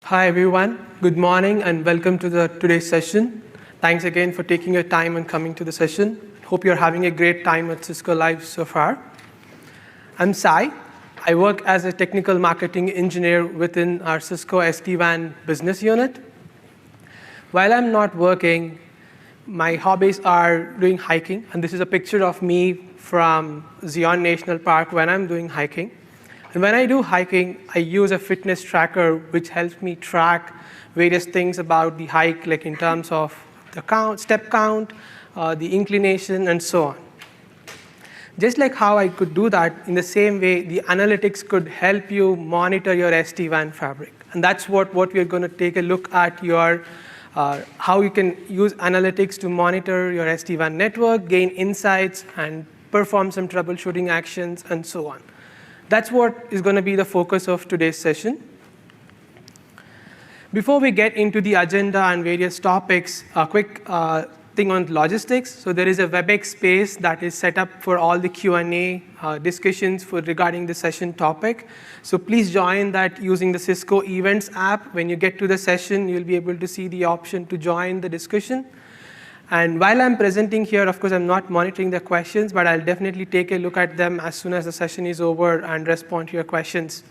Hi everyone, good morning and welcome to today's session. Thanks again for taking your time and coming to the session. Hope you're having a great time at Cisco Live so far. I'm Sai. I work as a technical marketing engineer within our Cisco SDWAN business unit. While I'm not working, my hobbies are doing hiking, and this is a picture of me from Zion National Park when I'm doing hiking. And when I do hiking, I use a fitness tracker which helps me track various things about the hike, like in terms of the step count, the inclination, and so on. Just like how I could do that, in the same way, the analytics could help you monitor your SD-WAN fabric. And that's what we're going to take a look at how you can use analytics to monitor your SD-WAN network, gain insights, and perform some troubleshooting actions, and so on. That's what is going to be the focus of today's session. Before we get into the agenda and various topics, a quick thing on logistics. So there is a WebEx space that is set up for all the Q&A discussions regarding the session topic. So please join that using the Cisco Events app. When you get to the session, you'll be able to see the option to join the discussion. And while I'm presenting here, of course, I'm not monitoring the questions, but I'll definitely take a look at them as soon as the session is over and respond to your questions.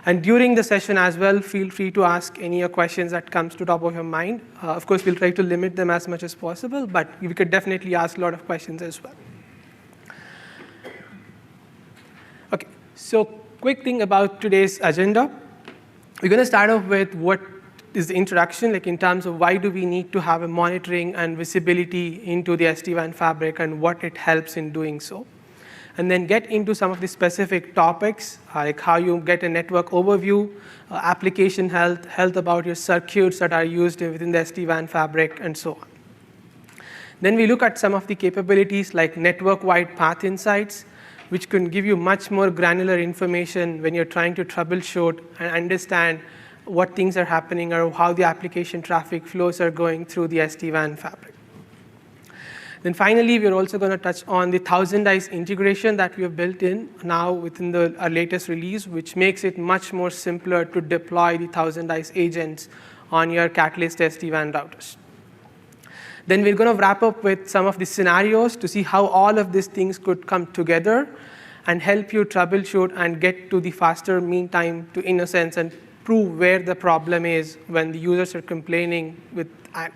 And during the session as well, feel free to ask any questions that comes to top of your mind. Of course, we'll try to limit them as much as possible, but we could definitely ask a lot of questions as well. OK, so quick thing about today's agenda. We're going to start off with what is the introduction, like in terms of why do we need to have a monitoring and visibility into the SD-WAN fabric and what it helps in doing so. And then get into some of the specific topics, like how you get a network overview, application health about your circuits that are used within the SD-WAN fabric, and so on. Then we look at some of the capabilities like network-wide path insights, which can give you much more granular information when you're trying to troubleshoot and understand what things are happening or how the application traffic flows are going through the SD-WAN fabric. Then finally, we're also going to touch on the 1000-ICE integration that we have built in now within our latest release, which makes it much more simpler to deploy the 1000-ICE agents on your Catalyst SD-WAN routers. Then we're going to wrap up with some of the scenarios to see how all of these things could come together and help you troubleshoot and get to the faster mean time to innocence and prove where the problem is when the users are complaining with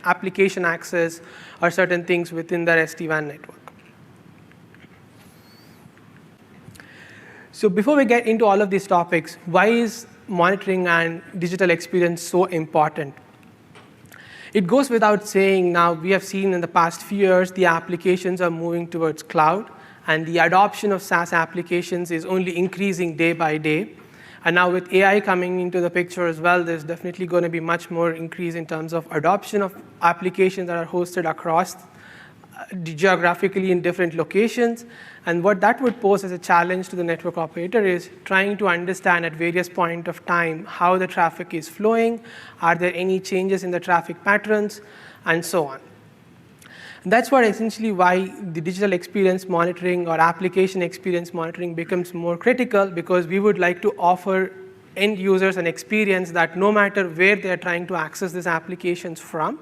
application access or certain things within their SD-WAN network. So before we get into all of these topics, why is monitoring and digital experience so important? It goes without saying now, we have seen in the past few years, the applications are moving towards cloud, and the adoption of SaaS applications is only increasing day by day. And now with AI coming into the picture as well, there's definitely going to be much more increase in terms of adoption of applications that are hosted across geographically in different locations. And what that would pose as a challenge to the network operator is trying to understand at various points of time how the traffic is flowing, are there any changes in the traffic patterns, and so on. That's what essentially why the digital experience monitoring or application experience monitoring becomes more critical, because we would like to offer end users an experience that no matter where they're trying to access these applications from,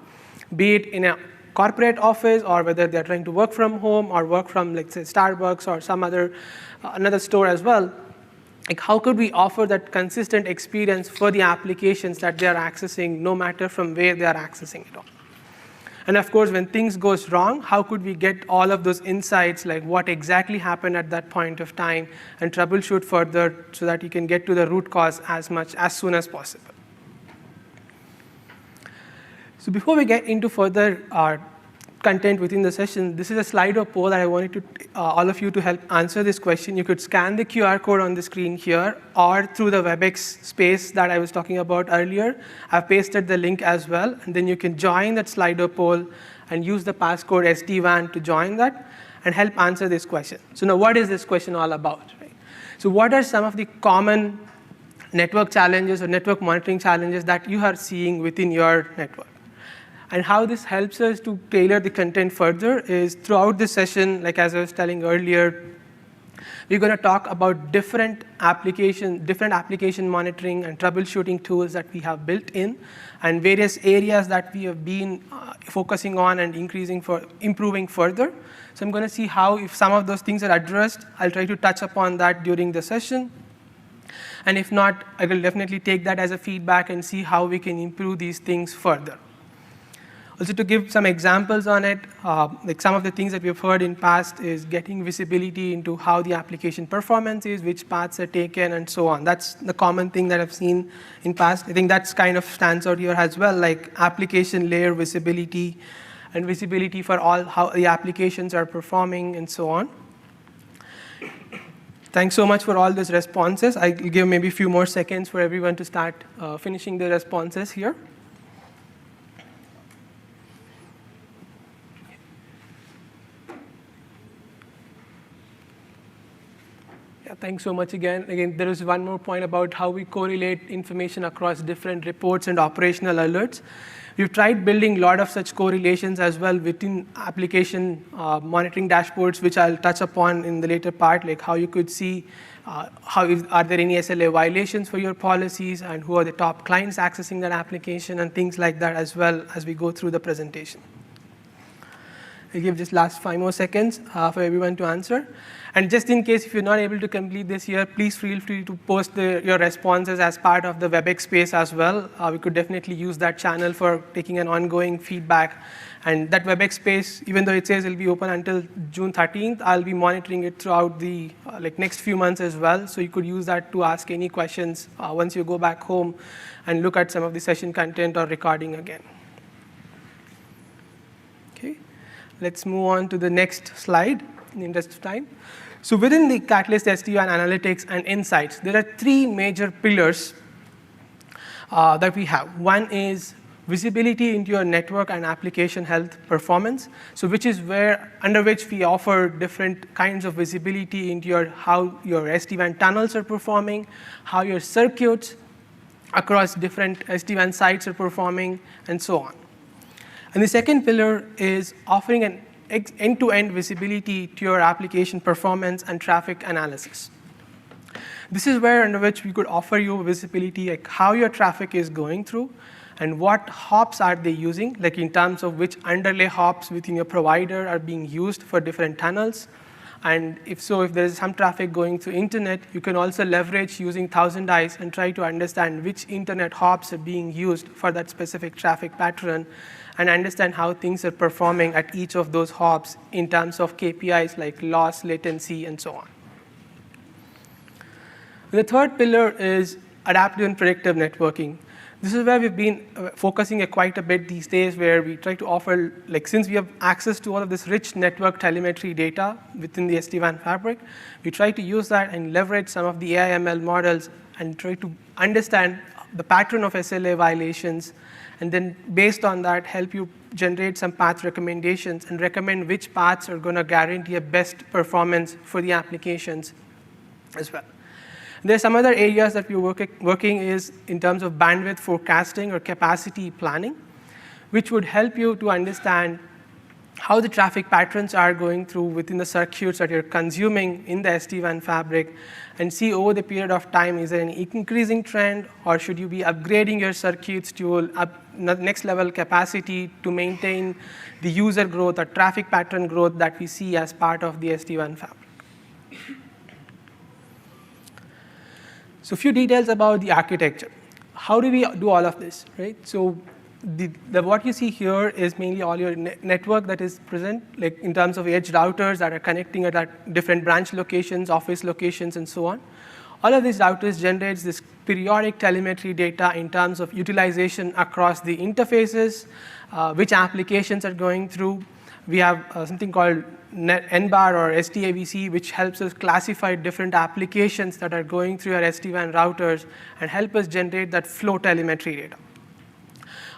be it in a corporate office or whether they're trying to work from home or work from, like, say, Starbucks or some another store as well, like how could we offer that consistent experience for the applications that they're accessing no matter from where they're accessing it on. And of course, when things goes wrong, how could we get all of those insights, like what exactly happened at that point of time, and troubleshoot further so that you can get to the root cause as soon as possible. So before we get into further content within the session, this is a Slido poll that I wanted all of you to help answer this question. You could scan the QR code on the screen here or through the WebEx space that I was talking about earlier. I've pasted the link as well, and then you can join that Slido poll and use the passcode SD-WAN to join that and help answer this question. So now what is this question all about? Right? So what are some of the common network challenges or network monitoring challenges that you are seeing within your network? And how this helps us to tailor the content further is throughout the session, like as I was telling earlier, We're going to talk about different application monitoring and troubleshooting tools that we have built in, and various areas that we have been focusing on and improving further. So I'm going to see how, if some of those things are addressed, I'll try to touch upon that during the session. And if not, I will definitely take that as a feedback and see how we can improve these things further. Also, to give some examples on it, like some of the things that we've heard in past is getting visibility into how the application performance is, which paths are taken, and so on. That's the common thing that I've seen in past. I think that's kind of stands out here as well, like application layer visibility and visibility for all how the applications are performing, and so on. Thanks so much for all these responses. I'll give maybe a few more seconds for everyone to start finishing the responses here. Thanks so much again. Again, there is one more point about how we correlate information across different reports and operational alerts. We've tried building a lot of such correlations as well within application monitoring dashboards, which I'll touch upon in the later part, like how you could see are there any SLA violations for your policies, and who are the top clients accessing that application, and things like that as well as we go through the presentation. I'll give just last 5 more seconds for everyone to answer. And just in case if you're not able to complete this here, please feel free to post your responses as part of the WebEx space as well. We could definitely use that channel for taking an ongoing feedback. And that WebEx space, even though it says it'll be open until June 13th, I'll be monitoring it throughout the next few months as well. So you could use that to ask any questions once you go back home and look at some of the session content or recording again. Okay, let's move on to the next slide in the interest of time. So within the Catalyst SD-WAN analytics and insights, there are 3 major pillars that we have. One is visibility into your network and application health performance, so which is under which we offer different kinds of visibility into how your SD-WAN tunnels are performing, how your circuits across different SD-WAN sites are performing, and so on. And the second pillar is offering an end-to-end visibility to your application performance and traffic analysis. This is under which we could offer you visibility, like how your traffic is going through and what hops are they using, like in terms of which underlay hops within your provider are being used for different tunnels. And if there's some traffic going through internet, you can also leverage using Thousand Eyes and try to understand which internet hops are being used for that specific traffic pattern, and understand how things are performing at each of those hops in terms of KPIs like loss, latency, and so on. The third pillar is adaptive and predictive networking. This is where we've been focusing quite a bit these days, where we try to offer, since we have access to all of this rich network telemetry data within the SD-WAN fabric, we try to use that and leverage some of the AI/ML models and try to understand the pattern of SLA violations, and then based on that, help you generate some path recommendations and recommend which paths are going to guarantee a best performance for the applications as well. There are some other areas that we're working is in terms of bandwidth forecasting or capacity planning, which would help you to understand how the traffic patterns are going through within the circuits that you're consuming in the SD-WAN fabric, and see over the period of time, is there an increasing trend, or should you be upgrading your circuits to next level capacity to maintain the user growth or traffic pattern growth that we see as part of the SD-WAN fabric. So a few details about the architecture. How do we do all of this, right? So what you see here is mainly all your network that is present, like in terms of edge routers that are connecting at different branch locations, office locations, and so on. All of these routers generates this periodic telemetry data in terms of utilization across the interfaces, which applications are going through. We have something called NBAR or SDAVC, which helps us classify different applications that are going through our SD-WAN routers and help us generate that flow telemetry data.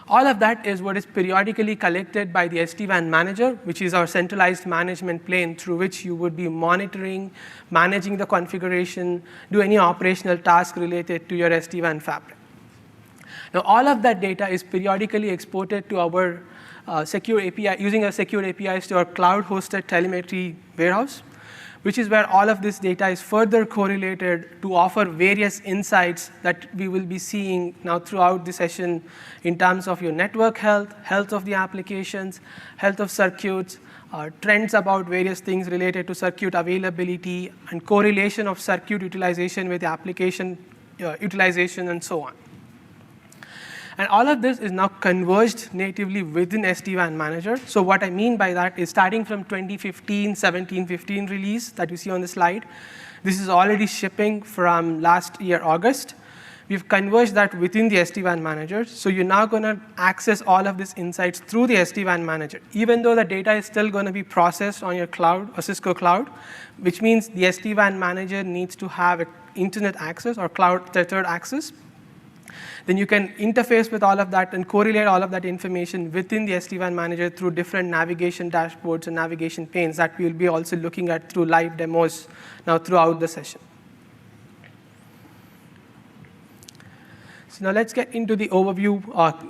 All of that is what is periodically collected by the SD-WAN manager, which is our centralized management plane through which you would be monitoring, managing the configuration, do any operational task related to your SD-WAN fabric. Now, all of that data is periodically exported to our secure API, using our secure APIs to our cloud-hosted telemetry warehouse, which is where all of this data is further correlated to offer various insights that we will be seeing now throughout the session in terms of your network health, health of the applications, health of circuits, trends about various things related to circuit availability, and correlation of circuit utilization with application utilization, and so on. And all of this is now converged natively within SD-WAN Manager. So what I mean by that is starting from 2015, 17, release that you see on the slide, this is already shipping from last year, August. We've converged that within the SD-WAN Manager. So you're now going to access all of these insights through the SD-WAN Manager, even though the data is still going to be processed on your cloud or Cisco cloud, which means the SD-WAN Manager needs to have internet access or cloud tethered access. Then you can interface with all of that and correlate all of that information within the SD-WAN Manager through different navigation dashboards and navigation panes that we'll be also looking at through live demos now throughout the session. So now let's get into the overview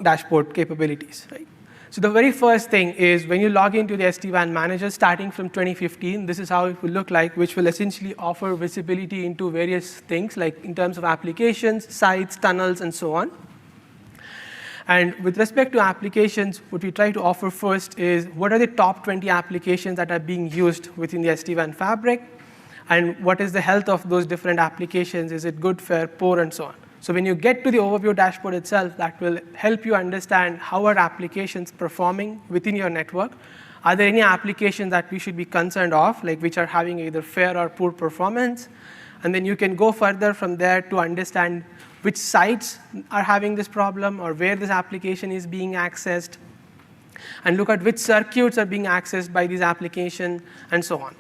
dashboard capabilities. Right? So the very first thing is when you log into the SD-WAN Manager starting from 2015, this is how it will look like, which will essentially offer visibility into various things, like in terms of applications, sites, tunnels, and so on. And with respect to applications, what we try to offer first is what are the top 20 applications that are being used within the SD-WAN fabric, and what is the health of those different applications? Is it good, fair, poor, and so on. So when you get to the overview dashboard itself, that will help you understand how are applications performing within your network. Are there any applications that we should be concerned of, like which are having either fair or poor performance? And then you can go further from there to understand which sites are having this problem or where this application is being accessed, and look at which circuits are being accessed by these applications, and so on.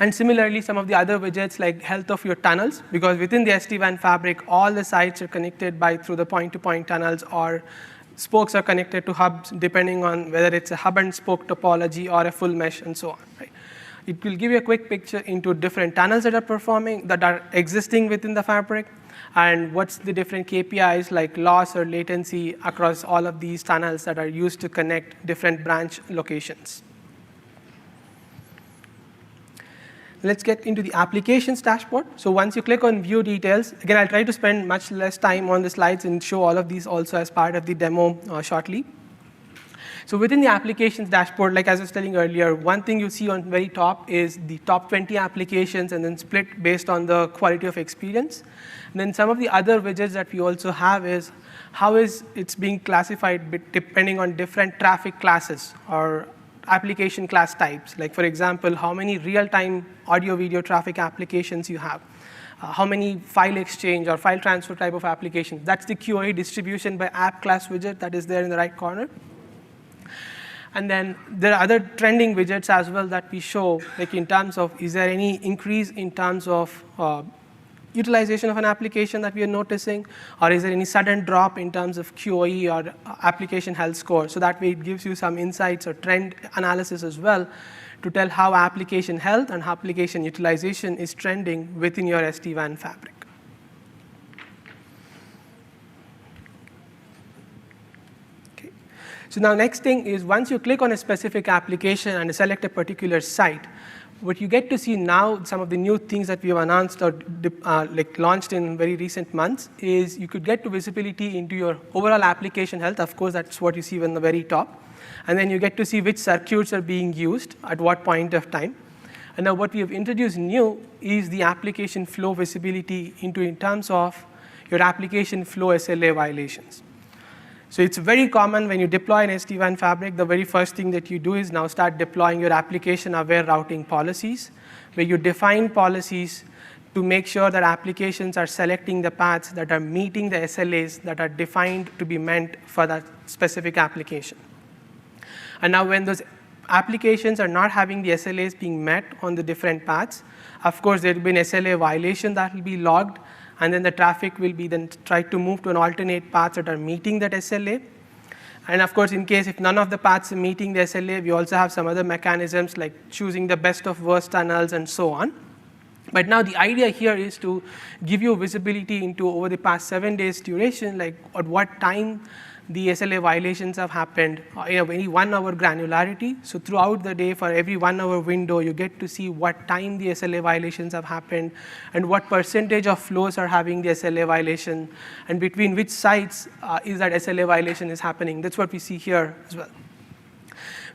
And similarly, some of the other widgets like health of your tunnels, because within the SD-WAN fabric, all the sites are connected through the point-to-point tunnels, or spokes are connected to hubs, depending on whether it's a hub and spoke topology or a full mesh, and so on. Right? It will give you a quick picture into different tunnels that are existing within the fabric, and what's the different KPIs like loss or latency across all of these tunnels that are used to connect different branch locations. Let's get into the applications dashboard. So once you click on view details, again, I'll try to spend much less time on the slides and show all of these also as part of the demo shortly. So within the applications dashboard, like as I was telling earlier, one thing you see on the very top is the top 20 applications and then split based on the quality of experience. And then some of the other widgets that we also have is how is it's being classified depending on different traffic classes or application class types. Like, for example, how many real-time audio-video traffic applications you have, how many file exchange or file transfer type of applications. That's the QoE distribution by app class widget that is there in the right corner. And then there are other trending widgets as well that we show, like in terms of is there any increase in terms of utilization of an application that we are noticing, or is there any sudden drop in terms of QoE or application health score? So that way it gives you some insights or trend analysis as well to tell how application health and application utilization is trending within your SD-WAN fabric. Okay. So now next thing is once you click on a specific application and select a particular site, what you get to see now, some of the new things that we have announced or launched in very recent months, is you could get to visibility into your overall application health. Of course, that's what you see on the very top. And then you get to see which circuits are being used at what point of time. And now what we have introduced new is the application flow visibility in terms of your application flow SLA violations. So it's very common when you deploy an SD-WAN fabric, the very first thing that you do is now start deploying your application-aware routing policies, where you define policies to make sure that applications are selecting the paths that are meeting the SLAs that are defined to be meant for that specific application. And now when those applications are not having the SLAs being met on the different paths, of course, there will be an SLA violation that will be logged, and then the traffic will be then tried to move to an alternate path that are meeting that SLA. And of course, in case if none of the paths are meeting the SLA, we also have some other mechanisms like choosing the best of worst tunnels and so on. But now the idea here is to give you visibility into over the past 7 days duration, like at what time the SLA violations have happened, any 1 hour granularity. So throughout the day, for every 1 hour window, you get to see what time the SLA violations have happened and what percentage of flows are having the SLA violation, and between which sites is that SLA violation is happening. That's what we see here as well.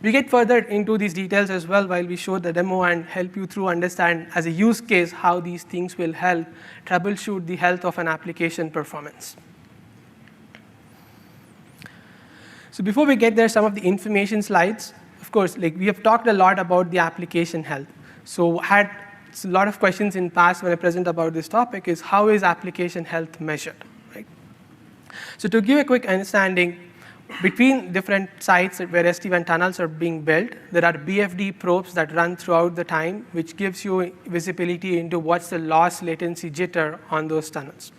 We get further into these details as well while we show the demo and help you through understand as a use case how these things will help troubleshoot the health of an application performance. So before we get there, some of the information slides. Of course, we have talked a lot about the application health. So I had a lot of questions in past when I present about this topic is how is application health measured, right? So to give a quick understanding, between different sites where SD-WAN tunnels are being built, there are BFD probes that run throughout the time, which gives you visibility into what's the loss latency jitter on those tunnels.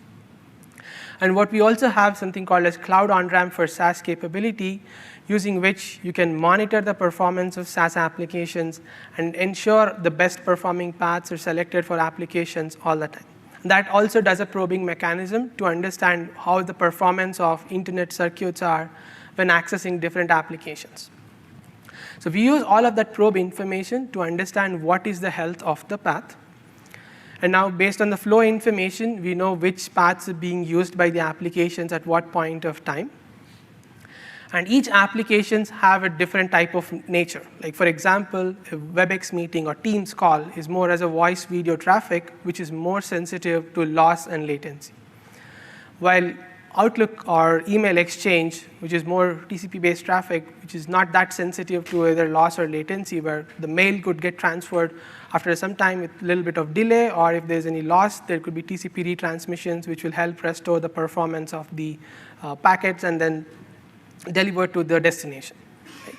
And what we also have something called as cloud on-ramp for SaaS capability, using which you can monitor the performance of SaaS applications and ensure the best performing paths are selected for applications all the time. That also does a probing mechanism to understand how the performance of internet circuits are when accessing different applications. So we use all of that probe information to understand what is the health of the path. And now, based on the flow information, we know which paths are being used by the applications at what point of time. And each applications have a different type of nature. Like for example, a WebEx meeting or Teams call is more as a voice video traffic, which is more sensitive to loss and latency. While Outlook or email exchange, which is more TCP-based traffic, which is not that sensitive to either loss or latency, where the mail could get transferred after some time with a little bit of delay, or if there's any loss, there could be TCP retransmissions, which will help restore the performance of the packets and then deliver to the destination. Okay.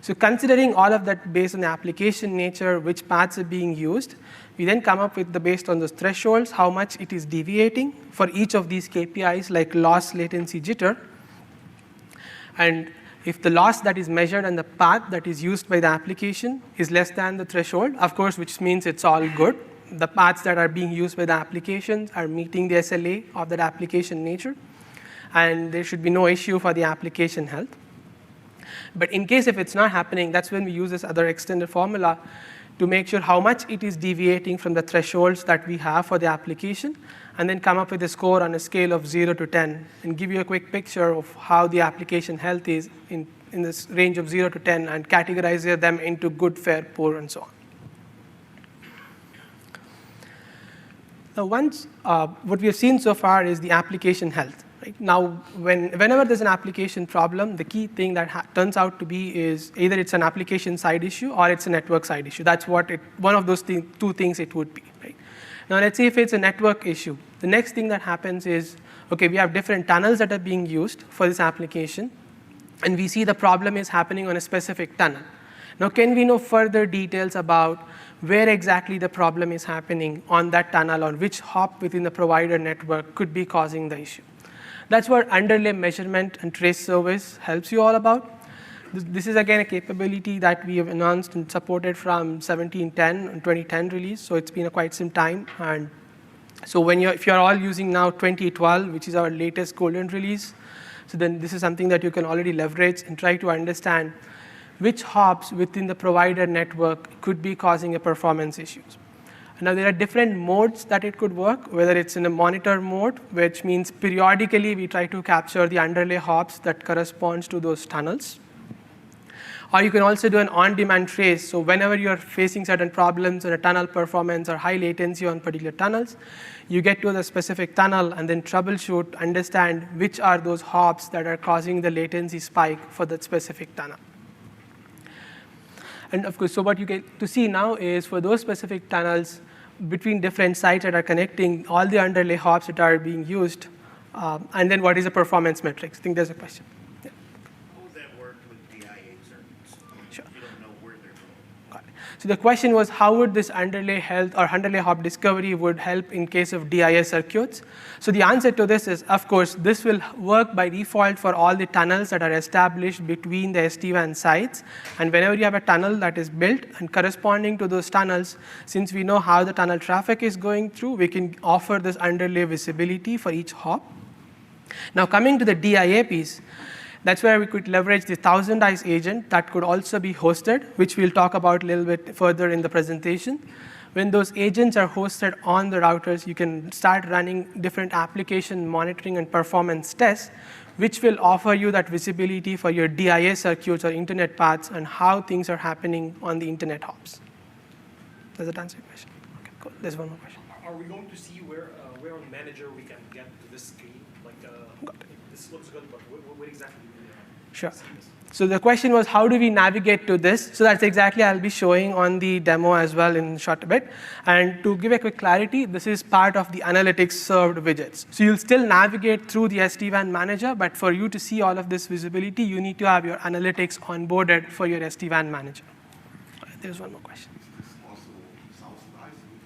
So considering all of that based on the application nature, which paths are being used, we then come up with based on those thresholds, how much it is deviating for each of these KPIs like loss, latency, jitter. And if the loss that is measured and the path that is used by the application is less than the threshold, of course, which means it's all good. The paths that are being used by the applications are meeting the SLA of that application nature, and there should be no issue for the application health. But in case if it's not happening, that's when we use this other extended formula to make sure how much it is deviating from the thresholds that we have for the application, and then come up with a score on a scale of 0 to 10, and give you a quick picture of how the application health is in this range of 0 to 10, and categorize them into good, fair, poor, and so on. Now, what we have seen so far is the application health. Right? Now, whenever there's an application problem, the key thing that turns out to be is either it's an application side issue or it's a network side issue. That's what one of those two things it would be. Right? Now, let's say if it's a network issue, the next thing that happens is, okay, we have different tunnels that are being used for this application, and we see the problem is happening on a specific tunnel. Now, can we know further details about where exactly the problem is happening on that tunnel, or which hop within the provider network could be causing the issue? That's what underlay measurement and trace service helps you all about. This is, again, a capability that we have announced and supported from 17.10 and 2010 release, so it's been quite some time. And so if you're all using now 2012, which is our latest golden release, so then this is something that you can already leverage and try to understand which hops within the provider network could be causing a performance issues. Now, there are different modes that it could work, whether it's in a monitor mode, which means periodically we try to capture the underlay hops that corresponds to those tunnels. Or you can also do an on-demand trace. So whenever you're facing certain problems in a tunnel performance or high latency on particular tunnels, you get to the specific tunnel and then troubleshoot, understand which are those hops that are causing the latency spike for that specific tunnel. And of course, so what you get to see now is for those specific tunnels between different sites that are connecting, all the underlay hops that are being used, and then what is the performance metrics? I think there's a question. Yeah. How would that work with DIA circuits? Sure. You don't know where they're going. Got it. So the question was, how would this underlay health or underlay hop discovery would help in case of DIA circuits? So the answer to this is, of course, this will work by default for all the tunnels that are established between the SD-WAN sites. And whenever you have a tunnel that is built and corresponding to those tunnels, since we know how the tunnel traffic is going through, we can offer this underlay visibility for each hop. Now, coming to the DIA piece, That's where we could leverage the 1,000 eyes agent that could also be hosted, which we'll talk about a little bit further in the presentation. When those agents are hosted on the routers, you can start running different application monitoring and performance tests, which will offer you that visibility for your DIA circuits or internet paths and how things are happening on the internet hops. Does that answer your question? Okay, cool. There's one more question. Are we going to see where on manager we can get to this screen? Like, this looks good, but what exactly do we Sure. see this? So the question was, how do we navigate to this? So that's exactly I'll be showing on the demo as well in a short bit. And to give a quick clarity, this is part of the analytics served widgets. So you'll still navigate through the SD-WAN manager, but for you to see all of this visibility, you need to have your analytics onboarded for your SD-WAN manager. All right, there's one more question. Is this also South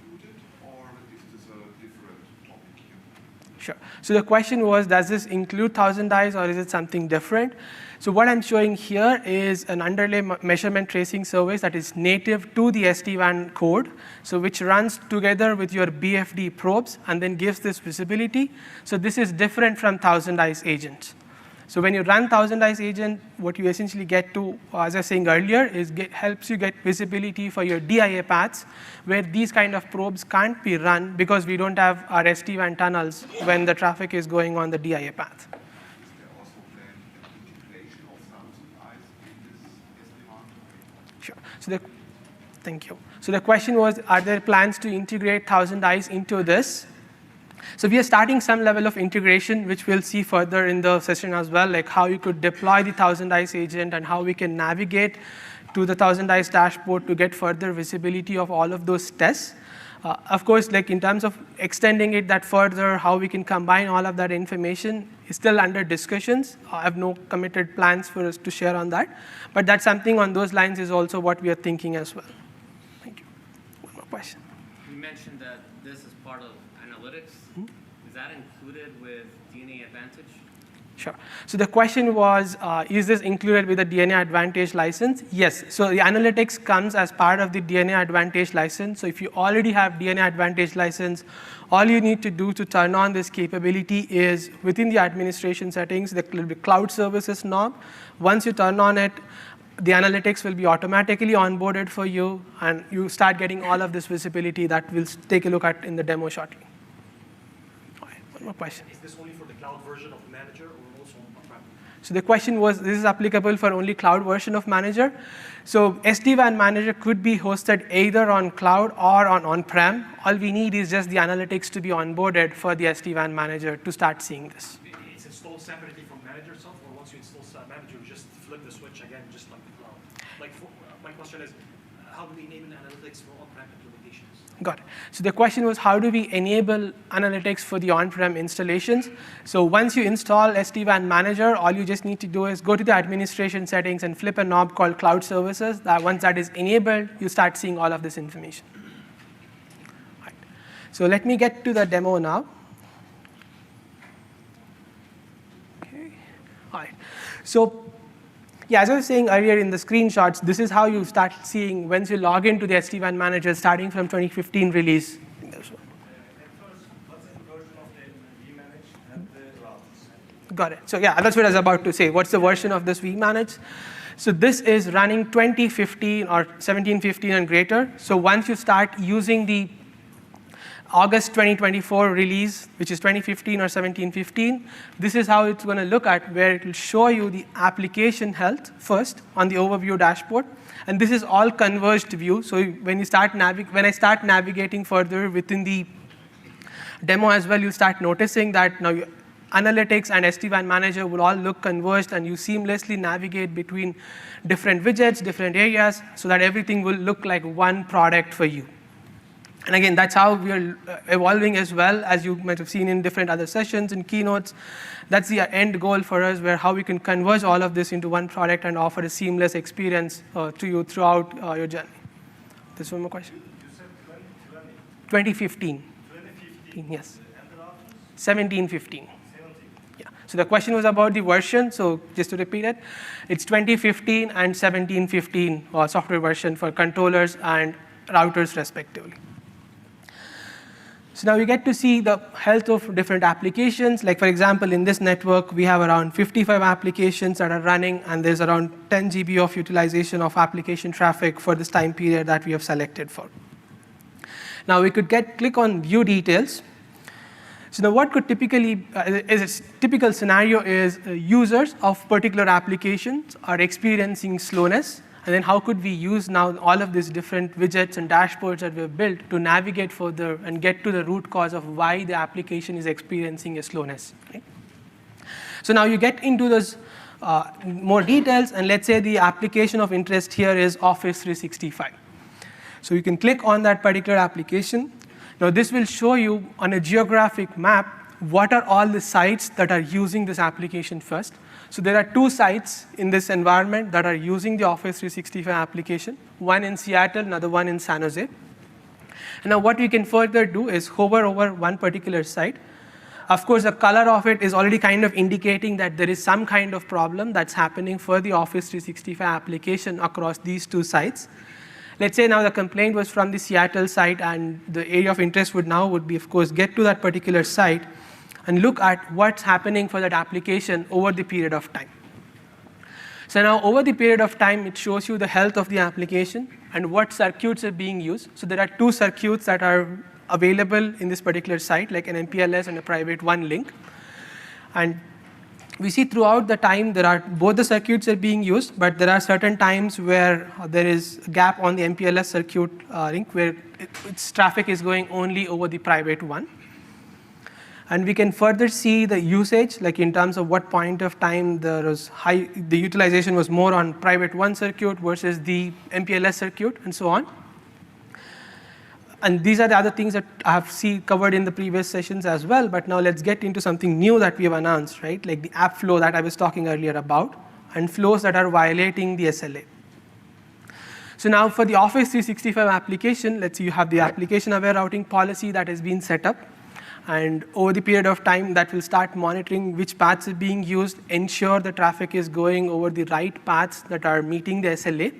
included, or is this a different topic here? Sure. So the question was, does this include 1,000 eyes, or is it something different? So what I'm showing here is an underlay measurement tracing service that is native to the SD-WAN code, so which runs together with your BFD probes and then gives this visibility. So this is different from 1,000 eyes agents. So when you run 1,000 eyes agent, what you essentially get to, as I was saying earlier, is helps you get visibility for your DIA paths, where these kind of probes can't be run because we don't have our SD-WAN tunnels when the traffic is going on the DIA path. Sure. So thank you. So the question was, are there plans to integrate 1,000 eyes into this? So we are starting some level of integration, which we'll see further in the session as well, like how you could deploy the 1,000 eyes agent and how we can navigate to the 1,000 eyes dashboard to get further visibility of all of those tests. Of course, like in terms of extending it that further, how we can combine all of that information is still under discussions. I have no committed plans for us to share on that, but that's something on those lines is also what we are thinking as well. Thank you. One more question. You mentioned that this is part of analytics. Is that included with DNA Advantage? Sure. So the question was, is this included with the DNA Advantage license? Yes. So the analytics comes as part of the DNA Advantage license. So if you already have DNA Advantage license, all you need to do to turn on this capability is within the administration settings, there will be cloud services knob. Once you turn on it, the analytics will be automatically onboarded for you, and you start getting all of this visibility that we'll take a look at in the demo shortly. All right, one more question. Is this only for the cloud version of Manager or also on-prem? So the question was, this is applicable for only cloud version of Manager. So SD-WAN Manager could be hosted either on cloud or on-prem. All we need is just the analytics to be onboarded for the SD-WAN Manager to start seeing this. It's installed separately from Manager itself, or once you install Manager, you just flip the switch again, just like the cloud? Like, my question is, how do we enable analytics for on-prem implementations? Got it. So the question was, how do we enable analytics for the on-prem installations? So once you install SD-WAN Manager, all you just need to do is go to the administration settings and flip a knob called Cloud Services. Once that is enabled, you start seeing all of this information. Right. So let me get to the demo now. Okay. All right. So yeah, as I was saying earlier in the screenshots, this is how you start seeing once you log into the SD-WAN Manager starting from 2015 release. Got it. So yeah, that's what I was about to say. What's the version of this vManage? So this is running 2015 or 1715 and greater. So once you start using the August 2024 release, which is 2015 or 1715, this is how it's going to look at, where it will show you the application health first on the overview dashboard. And this is all converged view. So when I start navigating further within the demo as well, you start noticing that now analytics and SD-WAN Manager will all look converged, and you seamlessly navigate between different widgets, different areas, so that everything will look like one product for you. And again, that's how we are evolving as well, as you might have seen in different other sessions and keynotes. That's the end goal for us, where how we can converge all of this into one product and offer a seamless experience to you throughout your journey. There's one more question? You said 2015. 2015? Yes. And the last? 1715. 17. Yeah. So the question was about the version. So just to repeat it, it's 2015 and 1715 software version for controllers and routers respectively. So now we get to see the health of different applications. Like, for example, in this network, we have around 55 applications that are running, and there's around 10 GB of utilization of application traffic for this time period that we have selected for. Now we could click on View Details. So now what could typically, is a typical scenario is users of particular applications are experiencing slowness. And then how could we use now all of these different widgets and dashboards that we've built to navigate further and get to the root cause of why the application is experiencing a slowness. Right? So now you get into those more details, and let's say the application of interest here is Office 365. So you can click on that particular application. Now this will show you on a geographic map what are all the sites that are using this application first. So there are 2 sites in this environment that are using the Office 365 application, one in Seattle, another one in San Jose. And now what we can further do is hover over one particular site. Of course, the color of it is already kind of indicating that there is some kind of problem that's happening for the Office 365 application across these 2 sites. Let's say now the complaint was from the Seattle site, and the area of interest would be, of course, get to that particular site and look at what's happening for that application over the period of time. So now over the period of time, it shows you the health of the application and what circuits are being used. So there are 2 circuits that are available in this particular site, like an MPLS and a private WAN link. And we see throughout the time both the circuits are being used, but there are certain times where there is a gap on the MPLS circuit link where its traffic is going only over the private WAN. And we can further see the usage, like in terms of what point of time the utilization was more on private WAN circuit versus the MPLS circuit, and so on. And these are the other things that I have covered in the previous sessions as well, but now let's get into something new that we have announced, right? Like the app flow that I was talking earlier about, and flows that are violating the SLA. So now for the Office 365 application, let's say you have the application-aware routing policy that has been set up. And over the period of time, that will start monitoring which paths are being used, ensure the traffic is going over the right paths that are meeting the SLA.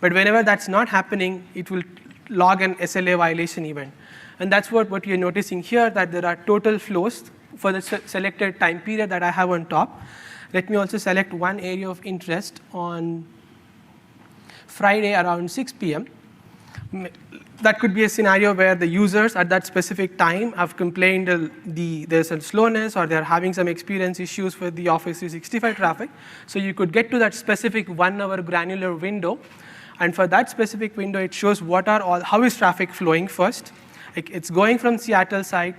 But whenever that's not happening, it will log an SLA violation event. And that's what you're noticing here, that there are total flows for the selected time period that I have on top. Let me also select one area of interest on Friday around 6 p.m. That could be a scenario where the users at that specific time have complained there's a slowness, or they're having some experience issues with the Office 365 traffic. So you could get to that specific 1-hour granular window. And for that specific window, it shows how is traffic flowing first. Like it's going from Seattle site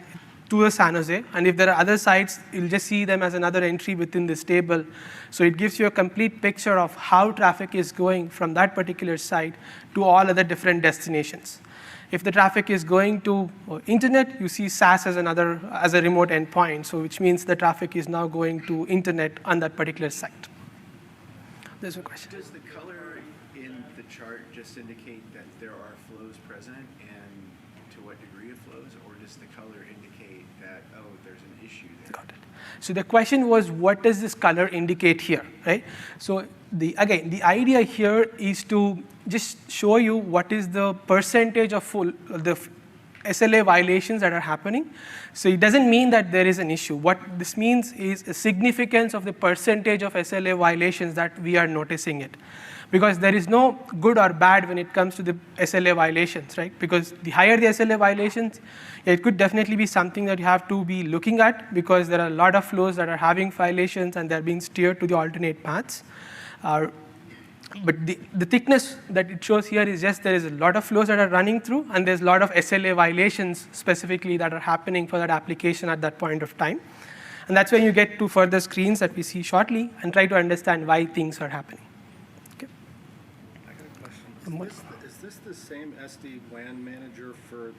to the San Jose. And if there are other sites, you'll just see them as another entry within this table. So it gives you a complete picture of how traffic is going from that particular site to all other different destinations. If the traffic is going to internet, you see SAS as a remote endpoint, so which means the traffic is now going to internet on that particular site. There's a question. Does the color in the chart just indicate that there are flows present, and to what degree of flows, or does the color indicate that, oh, there's an issue there? Got it. So the question was, what does this color indicate here, right? So the idea here is to just show you what is the percentage of the SLA violations that are happening. So it doesn't mean that there is an issue. What this means is a significance of the percentage of SLA violations that we are noticing it. Because there is no good or bad when it comes to the SLA violations, right? Because the higher the SLA violations, it could definitely be something that you have to be looking at, because there are a lot of flows that are having violations and they're being steered to the alternate paths. But the thickness that it shows here is just there is a lot of flows that are running through, and there's a lot of SLA violations specifically that are happening for that application at that point of time. And that's when you get to further screens that we see shortly and try to understand why things are happening. Okay. I got a question. Is this the same SD-WAN manager for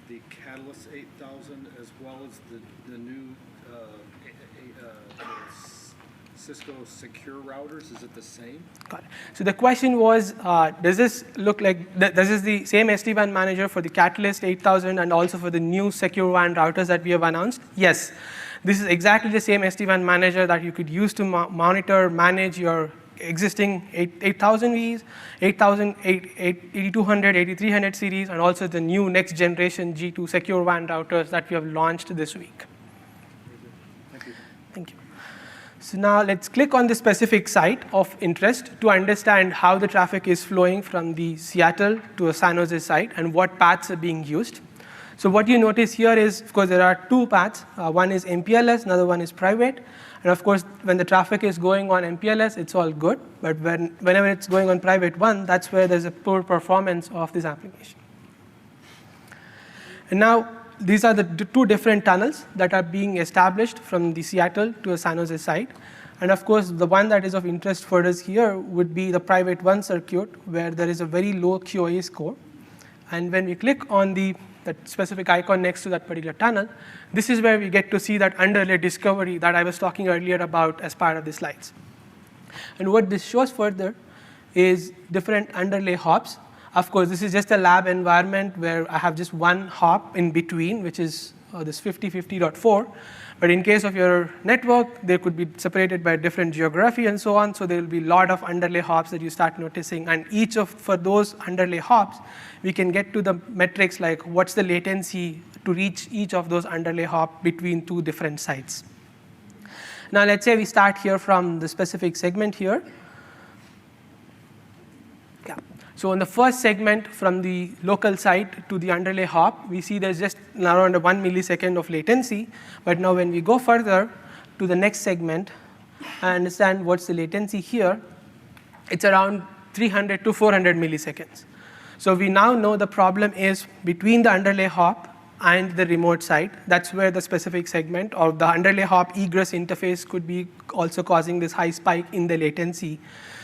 the Catalyst 8000 as well as the new Cisco secure routers? Is it the same? Got it. So the question was, does this look like, this is the same SD-WAN manager for the Catalyst 8000 and also for the new secure WAN routers that we have announced? Yes. This is exactly the same SD-WAN manager that you could use to monitor, manage your existing 8000 Vs, 8000, 8200, 8300 series, and also the new next generation G2 secure WAN routers that we have launched this week. Thank you. Thank you. So now let's click on the specific site of interest to understand how the traffic is flowing from the Seattle to a San Jose site and what paths are being used. So what you notice here is, of course, there are two paths. One is MPLS, another one is private. And of course, when the traffic is going on MPLS, it's all good. But whenever it's going on private one, that's where there's a poor performance of this application. And now, these are the two different tunnels that are being established from the Seattle to a San Jose site. And of course, the one that is of interest for us here would be the private one circuit, where there is a very low QoE score. And when we click on that specific icon next to that particular tunnel, this is where we get to see that underlay discovery that I was talking earlier about as part of the slides. And what this shows further is different underlay hops. Of course, this is just a lab environment where I have just one hop in between, which is this 5050.4. But in case of your network, they could be separated by different geography and so on. So there will be a lot of underlay hops that you start noticing. And for those underlay hops, we can get to the metrics like what's the latency to reach each of those underlay hop between two different sites. Now let's say we start here from the specific segment here. Yeah. So in the first segment from the local site to the underlay hop, we see there's just around 1 millisecond of latency. But now when we go further to the next segment, I understand what's the latency here. It's around 300 to 400 milliseconds. So we now know the problem is between the underlay hop and the remote site. That's where the specific segment of the underlay hop egress interface could be also causing this high spike in the latency.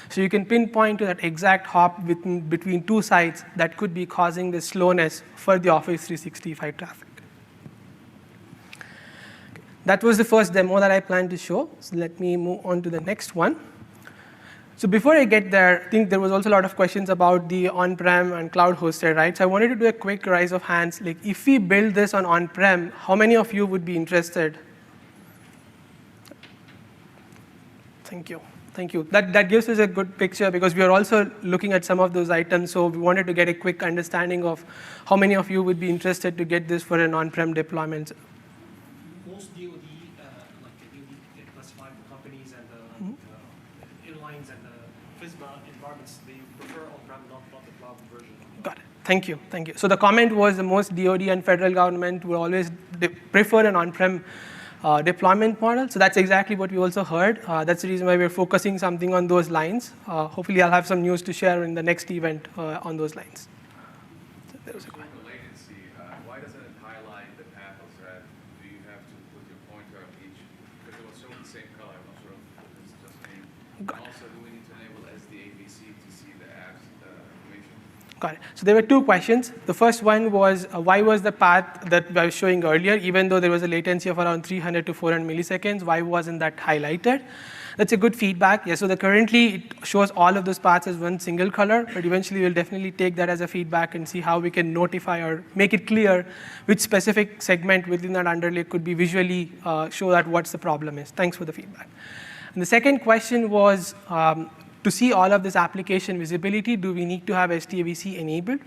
So you can pinpoint to that exact hop between two sites that could be causing the slowness for the Office 365 traffic. That was the first demo that I planned to show. So let me move on to the next one. So before I get there, I think there was also a lot of questions about the on-prem and cloud hosted, right? So I wanted to do a quick raise of hands. Like, if we build this on-prem, how many of you would be interested? Thank you. Thank you. That gives us a good picture because we are also looking at some of those items. So we wanted to get a quick understanding of how many of you would be interested to get this for an on-prem deployment. Most DoD, like the DoD classified companies and the airlines and the FISMA environments, they prefer on-prem, not the cloud version. Got it. Thank you. Thank you. So the comment was the most DoD and federal government will always prefer an on-prem deployment model. So that's exactly what we also heard. That's the reason why we're focusing something on those lines. Hopefully, I'll have some news to share in the next event on those lines. So there was a question. The latency, why doesn't it highlight the path of thread? Do you have to put your pointer on each? Because it was shown the same color. I'm not sure if it's just me. And also, do we need to enable SDABC to see the apps information? Got it. So there were two questions. The first one was, why was the path that I was showing earlier, even though there was a latency of around 300 to 400 milliseconds, why wasn't that highlighted? That's a good feedback. Yeah, so currently it shows all of those paths as one single color, but eventually we'll definitely take that as a feedback and see how we can notify or make it clear which specific segment within that underlay could be visually show that what's the problem is. Thanks for the feedback. And the second question was, to see all of this application visibility, do we need to have SDABC enabled?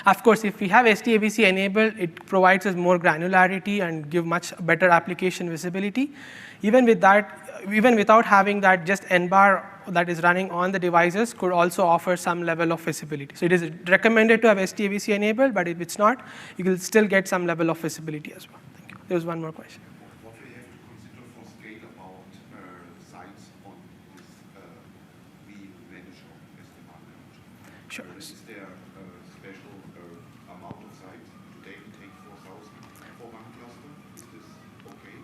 Of course, if we have SDABC enabled, it provides us more granularity and give much better application visibility. Even with that, even without having that, just NBAR that is running on the devices could also offer some level of visibility. So it is recommended to have SDABC enabled, but if it's not, you will still get some level of visibility as well. Thank you. There was one more question. What we have to consider for scale about sites on this manager, SDWAN manager. Sure. Is there a special amount of sites? Today we take 4,000 for one cluster. Is this okay?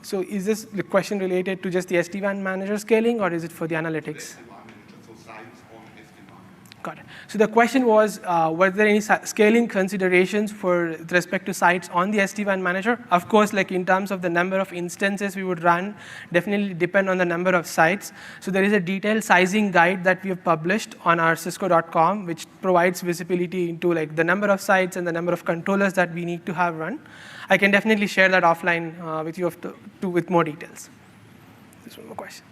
So is this the question related to just the SD-WAN manager scaling, or is it for the analytics? SD-WAN manager, so sites on SD-WAN. Got it. So the question was, were there any scaling considerations with respect to sites on the SD-WAN manager? Of course, like in terms of the number of instances we would run, definitely depend on the number of sites. So there is a detailed sizing guide that we have published on our cisco.com, which provides visibility into like the number of sites and the number of controllers that we need to have run. I can definitely share that offline with you with more details. There's one more question.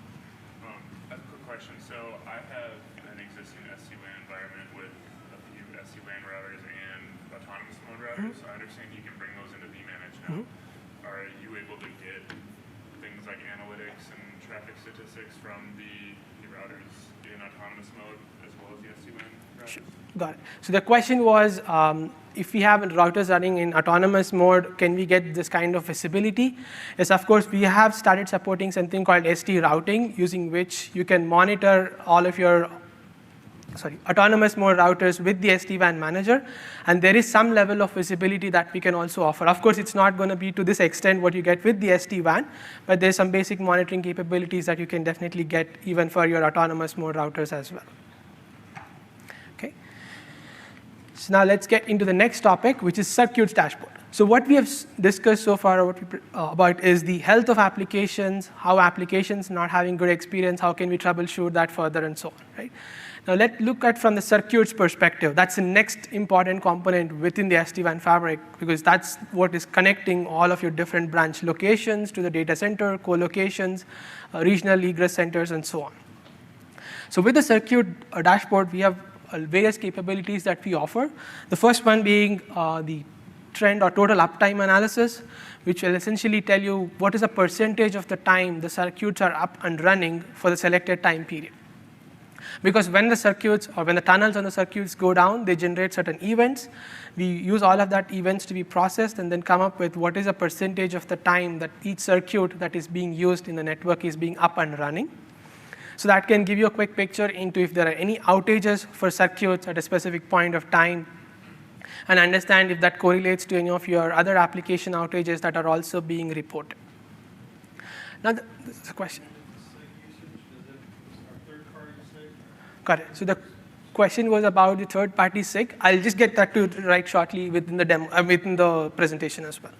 A quick question. So I have an existing SD-WAN environment with a few SD-WAN routers and autonomous mode routers. I understand you can bring those into vManage now. Are you able to get things like analytics and traffic statistics from the routers in autonomous mode as well as the SD-WAN routers? Sure. Got it. So the question was, if we have routers running in autonomous mode, can we get this kind of visibility? Yes, of course, we have started supporting something called SD routing, using which you can monitor all of your autonomous mode routers with the SD-WAN manager, and there is some level of visibility that we can also offer. Of course, it's not going to be to this extent what you get with the SD-WAN, but there's some basic monitoring capabilities that you can definitely get even for your autonomous mode routers as well. Okay. So now let's get into the next topic, which is circuits dashboard. So what we have discussed so far about is the health of applications, how applications not having good experience, how can we troubleshoot that further, and so on, right? Now let's look at from the circuits perspective. That's the next important component within the SD-WAN fabric, because that's what is connecting all of your different branch locations to the data center, co-locations, regional egress centers, and so on. So with the circuit dashboard, we have various capabilities that we offer. The first one being the trend or total uptime analysis, which will essentially tell you what is a percentage of the time the circuits are up and running for the selected time period. Because when the circuits or when the tunnels on the circuits go down, they generate certain events. We use all of that events to be processed and then come up with what is a percentage of the time that each circuit that is being used in the network is being up and running. So that can give you a quick picture into if there are any outages for circuits at a specific point of time, and understand if that correlates to any of your other application outages that are also being reported. Now, this is a question. Got it. So the question was about the third-party SIG. I'll just get that to right shortly within the demo, within the presentation as well.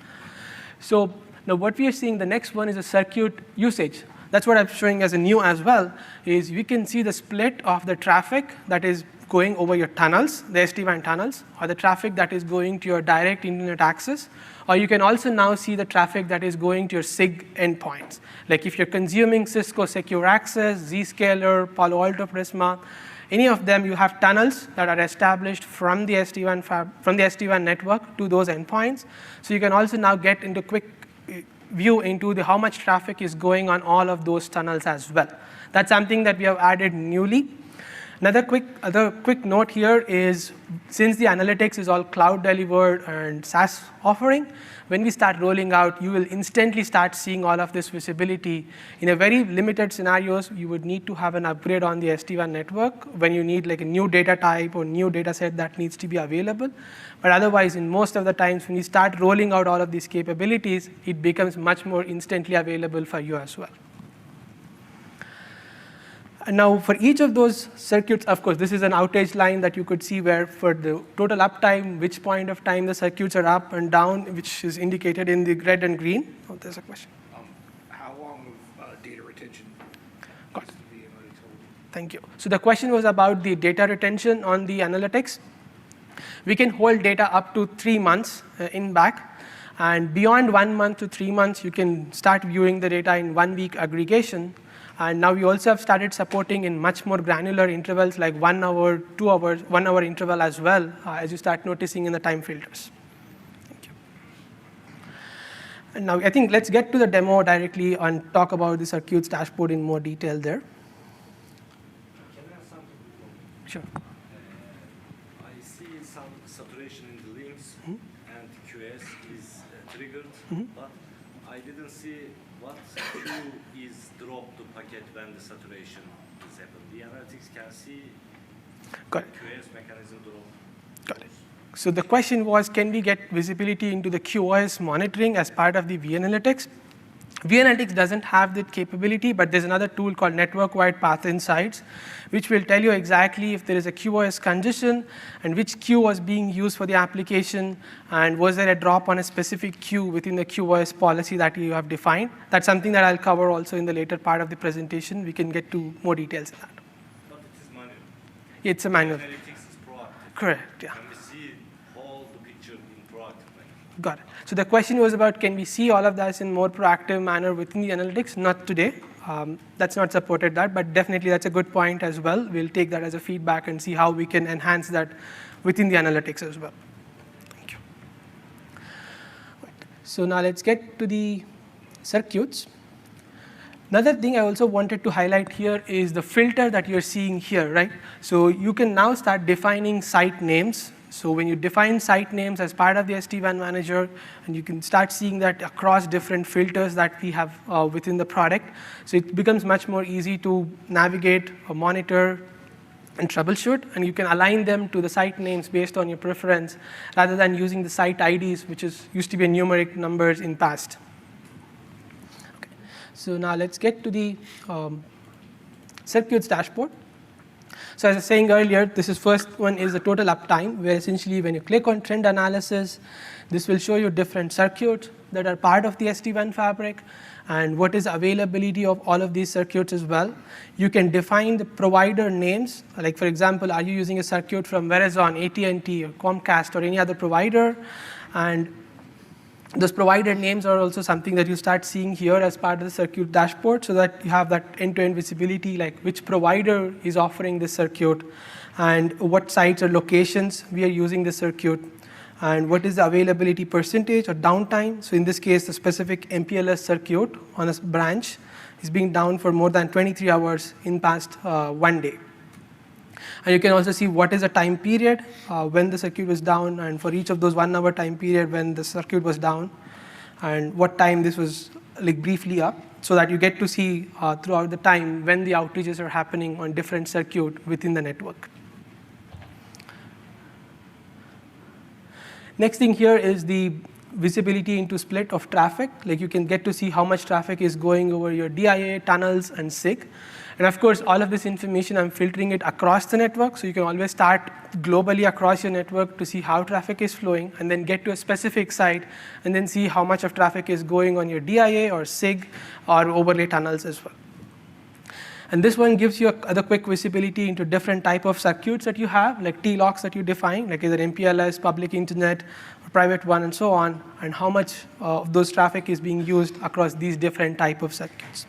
So now what we are seeing, the next one is a circuit usage. That's what I'm showing as a new as well, is we can see the split of the traffic that is going over your tunnels, the SD-WAN tunnels, or the traffic that is going to your direct internet access, or you can also now see the traffic that is going to your SIG endpoints. Like if you're consuming Cisco Secure Access, Zscaler, Palo Alto Prisma, any of them, you have tunnels that are established from the SD-WAN network to those endpoints. So you can also now get into quick view into how much traffic is going on all of those tunnels as well. That's something that we have added newly. Another quick note here is, since the analytics is all cloud delivered and SaaS offering, when we start rolling out, you will instantly start seeing all of this visibility. In a very limited scenarios, you would need to have an upgrade on the SD-WAN network when you need like a new data type or new data set that needs to be available. But otherwise, in most of the times, when you start rolling out all of these capabilities, it becomes much more instantly available for you as well. And now for each of those circuits, of course, this is an outage line that you could see where for the total uptime, which point of time the circuits are up and down, which is indicated in the red and green. Oh, there's a question. How long of data retention Got it. needs to be told? Thank you. So the question was about the data retention on the analytics. We can hold data up to 3 months in back. And beyond 1 month to 3 months, you can start viewing the data in 1 week aggregation. And now we also have started supporting in much more granular intervals, like 1 hour, 2 hours, 1 hour interval as well, as you start noticing in the time filters. Thank you. And now I think let's get to the demo directly and talk about the circuits dashboard in more detail there. Can I ask something? Sure. I see some saturation in the links, and QS is triggered, but I didn't see what queue is dropped to packet when the saturation is happened. The analytics can see Got it. QoS mechanism drop. Got it. So the question was, can we get visibility into the QoS monitoring as part of the vAnalytics? vAnalytics doesn't have that capability, but there's another tool called Network-Wide Path Insights, which will tell you exactly if there is a QoS congestion and which queue was being used for the application, and was there a drop on a specific queue within the QoS policy that you have defined. That's something that I'll cover also in the later part of the presentation. We can get to more details on that. But it is manual. It's a manual. Analytics is proactive. Correct, yeah. Can we see all the picture in proactive manner? Got it. So the question was about, can we see all of that in more proactive manner within the analytics? Not today. That's not supported that, but definitely that's a good point as well. We'll take that as a feedback and see how we can enhance that within the analytics as well. Thank you. Right. So now let's get to the circuits. Another thing I also wanted to highlight here is the filter that you're seeing here, right? So you can now start defining site names. So when you define site names as part of the SD-WAN manager, and you can start seeing that across different filters that we have within the product. So it becomes much more easy to navigate, monitor, and troubleshoot, and you can align them to the site names based on your preference, rather than using the site IDs, which used to be numeric numbers in past. So now let's get to the circuits dashboard. So as I was saying earlier, first one is the total uptime, where essentially when you click on trend analysis, this will show you different circuits that are part of the SD-WAN fabric and what is availability of all of these circuits as well. You can define the provider names, like for example, are you using a circuit from Verizon, AT&T, or Comcast, or any other provider? And those provider names are also something that you start seeing here as part of the circuit dashboard, so that you have that end-to-end visibility, like which provider is offering this circuit, and what sites or locations we are using the circuit, and what is the availability percentage or downtime. So in this case, the specific MPLS circuit on a branch is being down for more than 23 hours in past 1 day. And you can also see what is the time period when the circuit was down, and for each of those 1 hour time period when the circuit was down, and what time this was briefly up, so that you get to see throughout the time when the outages are happening on different circuit within the network. Next thing here is the visibility into split of traffic. Like you can get to see how much traffic is going over your DIA, tunnels, and SIG. And of course, all of this information, I'm filtering it across the network, so you can always start globally across your network to see how traffic is flowing, and then get to a specific site, and then see how much of traffic is going on your DIA or SIG or overlay tunnels as well. And this one gives you the quick visibility into different type of circuits that you have, like T-locks that you define, like either MPLS, public internet, or private one, and so on, and how much of those traffic is being used across these different type of circuits.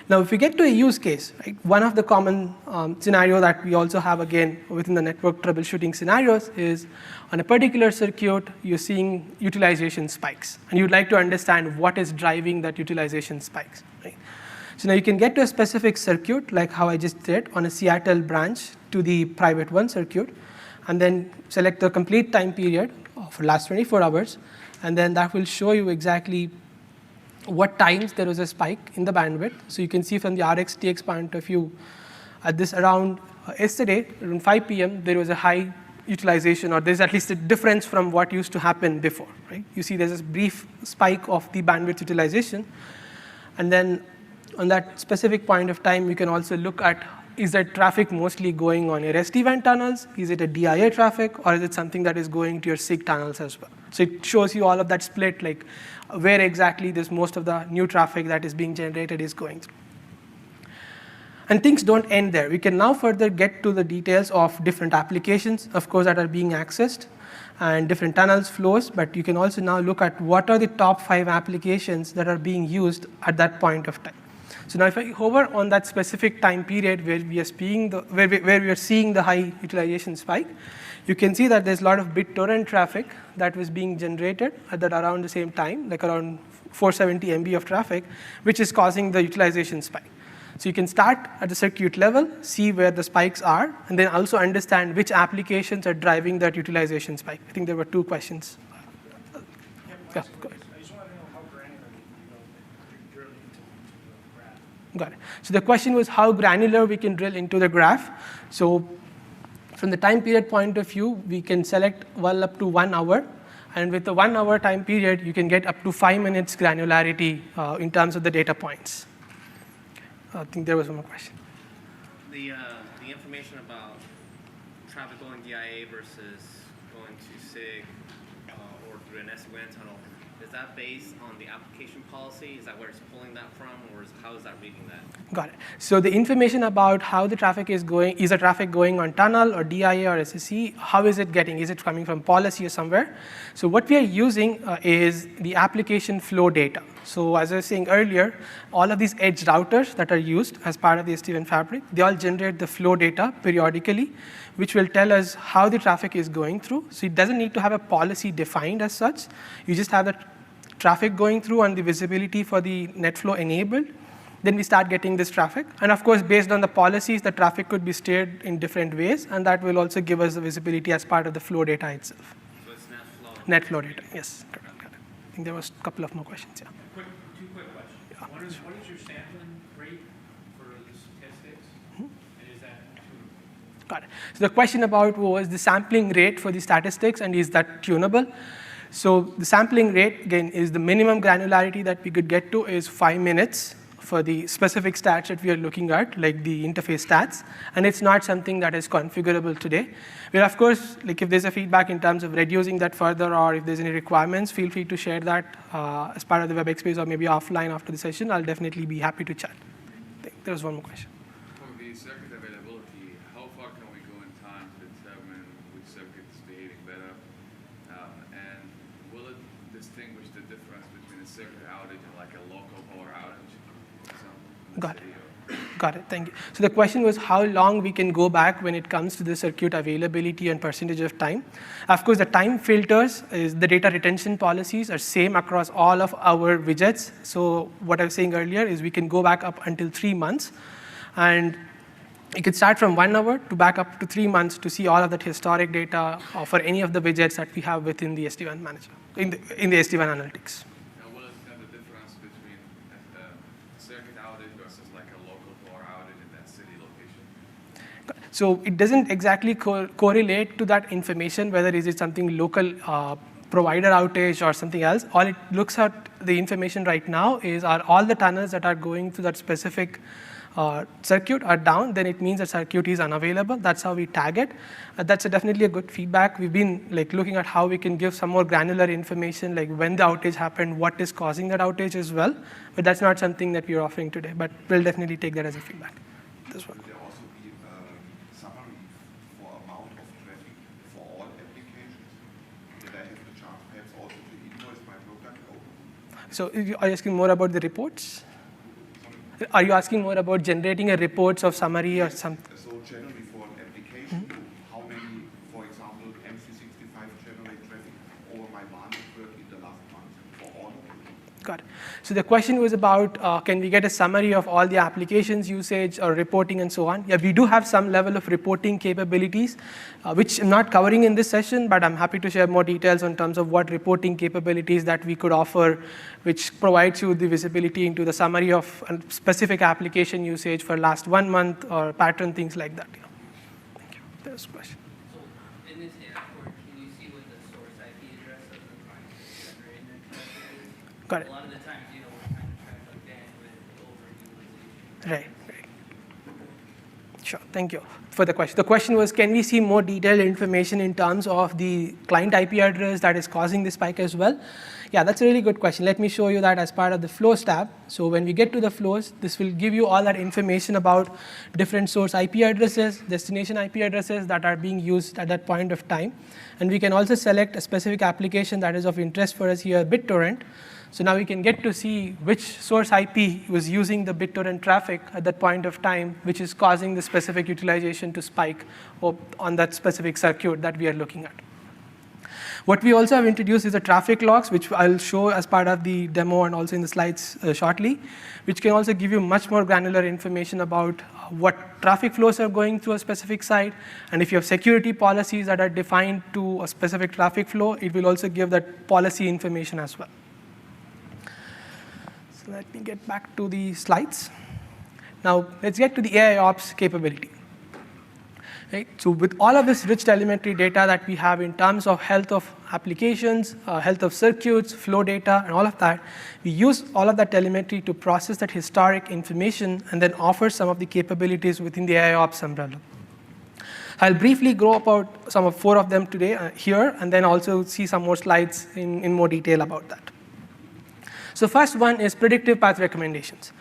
Now, if we get to a use case, right, one of the common scenario that we also have, again, within the network troubleshooting scenarios is on a particular circuit, you're seeing utilization spikes, and you'd like to understand what is driving that utilization spikes. Right? So now you can get to a specific circuit, like how I just did on a Seattle branch to the private one circuit, and then select the complete time period for last 24 hours, and then that will show you exactly what times there was a spike in the bandwidth. So you can see from the RxTX point of view, at this around yesterday, around 5 p.m., there was a high utilization, or there's at least a difference from what used to happen before. Right? You see there's this brief spike of the bandwidth utilization, and then on that specific point of time, you can also look at, is that traffic mostly going on your SD-WAN tunnels? Is it a DIA traffic, or is it something that is going to your SIG tunnels as well? So it shows you all of that split, like where exactly this most of the new traffic that is being generated is going through. And things don't end there. We can now further get to the details of different applications, of course, that are being accessed, and different tunnels, flows, but you can also now look at what are the top 5 applications that are being used at that point of time. So now if I hover on that specific time period where we are seeing the high utilization spike, you can see that there's a lot of BitTorrent traffic that was being generated at that around the same time, like around 470 MB of traffic, which is causing the utilization spike. So you can start at the circuit level, see where the spikes are, and then also understand which applications are driving that utilization spike. I think there were 2 questions. Yeah, go ahead. I just want to know how granular you can drill into the graph. Got it. So the question was how granular we can drill into the graph. So from the time period point of view, we can select well up to 1 hour. And with the 1 hour time period, you can get up to 5 minutes granularity in terms of the data points. I think there was one more question. The information about traffic going DIA versus going to SIG or through an SD-WAN tunnel, is that based on the application policy? Is that where it's pulling that from, or how is that reading that? Got it. So the information about how the traffic is going, is the traffic going on tunnel or DIA or SSE, how is it getting? Is it coming from policy or somewhere? So what we are using is the application flow data. So as I was saying earlier, all of these edge routers that are used as part of the SD-WAN fabric, they all generate the flow data periodically, which will tell us how the traffic is going through. So it doesn't need to have a policy defined as such. You just have the traffic going through and the visibility for the net flow enabled. Then we start getting this traffic. And of course, based on the policies, the traffic could be steered in different ways, and that will also give us the visibility as part of the flow data itself. So it's net flow. Net flow data, yes. Correct. I think there was a couple of more questions, yeah. Two quick questions. Yeah. What is your sampling rate for the statistics? And is that tunable? Got it. So the question about was the sampling rate for the statistics, and is that tunable? So the sampling rate, again, is the minimum granularity that we could get to is 5 minutes for the specific stats that we are looking at, like the interface stats, and it's not something that is configurable today. Well, of course, like if there's a feedback in terms of reducing that further, or if there's any requirements, feel free to share that as part of the WebEx space, or maybe offline after the session. I'll definitely be happy to chat. I think there was one more question. For the circuit availability, how far can we go in time to determine which circuit is behaving better? And will it distinguish the difference between a circuit outage and like a local power outage? Got it. Got it, thank you. So the question was how long we can go back when it comes to the circuit availability and percentage of time. Of course, the time filters, is the data retention policies are same across all of our widgets. So what I was saying earlier is we can go back up until 3 months. And you could start from 1 hour to back up to 3 months to see all of that historic data for any of the widgets that we have within the SD-WAN manager, in the SD-WAN analytics. Will it know the difference between a circuit outage versus like a local power outage in that city location? So it doesn't exactly correlate to that information, whether is it something local provider outage or something else. All it looks at the information right now is are all the tunnels that are going to that specific circuit are down, then it means the circuit is unavailable. That's how we tag it. That's definitely a good feedback. We've been looking at how we can give some more granular information, like when the outage happened, what is causing that outage as well. But that's not something that we're offering today. But we'll definitely take that as a feedback. This one. Will there also be a summary for amount of traffic for all applications? Did I have the chance perhaps also to invoice my product over? So are you asking more about the reports? Are you asking more about generating a reports of summary or something? So generally for an application, how many, for example, MC65 generate traffic over my WAN network in the last month for all of them? Got it. So the question was about can we get a summary of all the applications usage or reporting and so on? Yeah, we do have some level of reporting capabilities, which I'm not covering in this session, but I'm happy to share more details in terms of what reporting capabilities that we could offer, which provides you the visibility into the summary of a specific application usage for last 1 month or pattern, things like that. Yeah. Thank you. There's a question. So in this dashboard, can you see what the source IP address of the client is generating their traffic is? Got it. A lot of the times, we're trying to track like bandwidth overutilization. Right. Sure, thank you for the question. The question was, can we see more detailed information in terms of the client IP address that is causing the spike as well? Yeah, that's a really good question. Let me show you that as part of the flows tab. So when we get to the flows, this will give you all that information about different source IP addresses, destination IP addresses that are being used at that point of time. And we can also select a specific application that is of interest for us here, BitTorrent. So now we can get to see which source IP was using the BitTorrent traffic at that point of time, which is causing the specific utilization to spike on that specific circuit that we are looking at. What we also have introduced is the traffic logs, which I'll show as part of the demo and also in the slides shortly, which can also give you much more granular information about what traffic flows are going through a specific site. And if you have security policies that are defined to a specific traffic flow, it will also give that policy information as well. So let me get back to the slides. Now let's get to the AIOps capability. Right? So with all of this rich telemetry data that we have in terms of health of applications, health of circuits, flow data, and all of that, we use all of that telemetry to process that historic information and then offer some of the capabilities within the AIOps umbrella. I'll briefly go about some of 4 of them today here, and then also see some more slides in more detail about that. So first one is predictive path recommendations.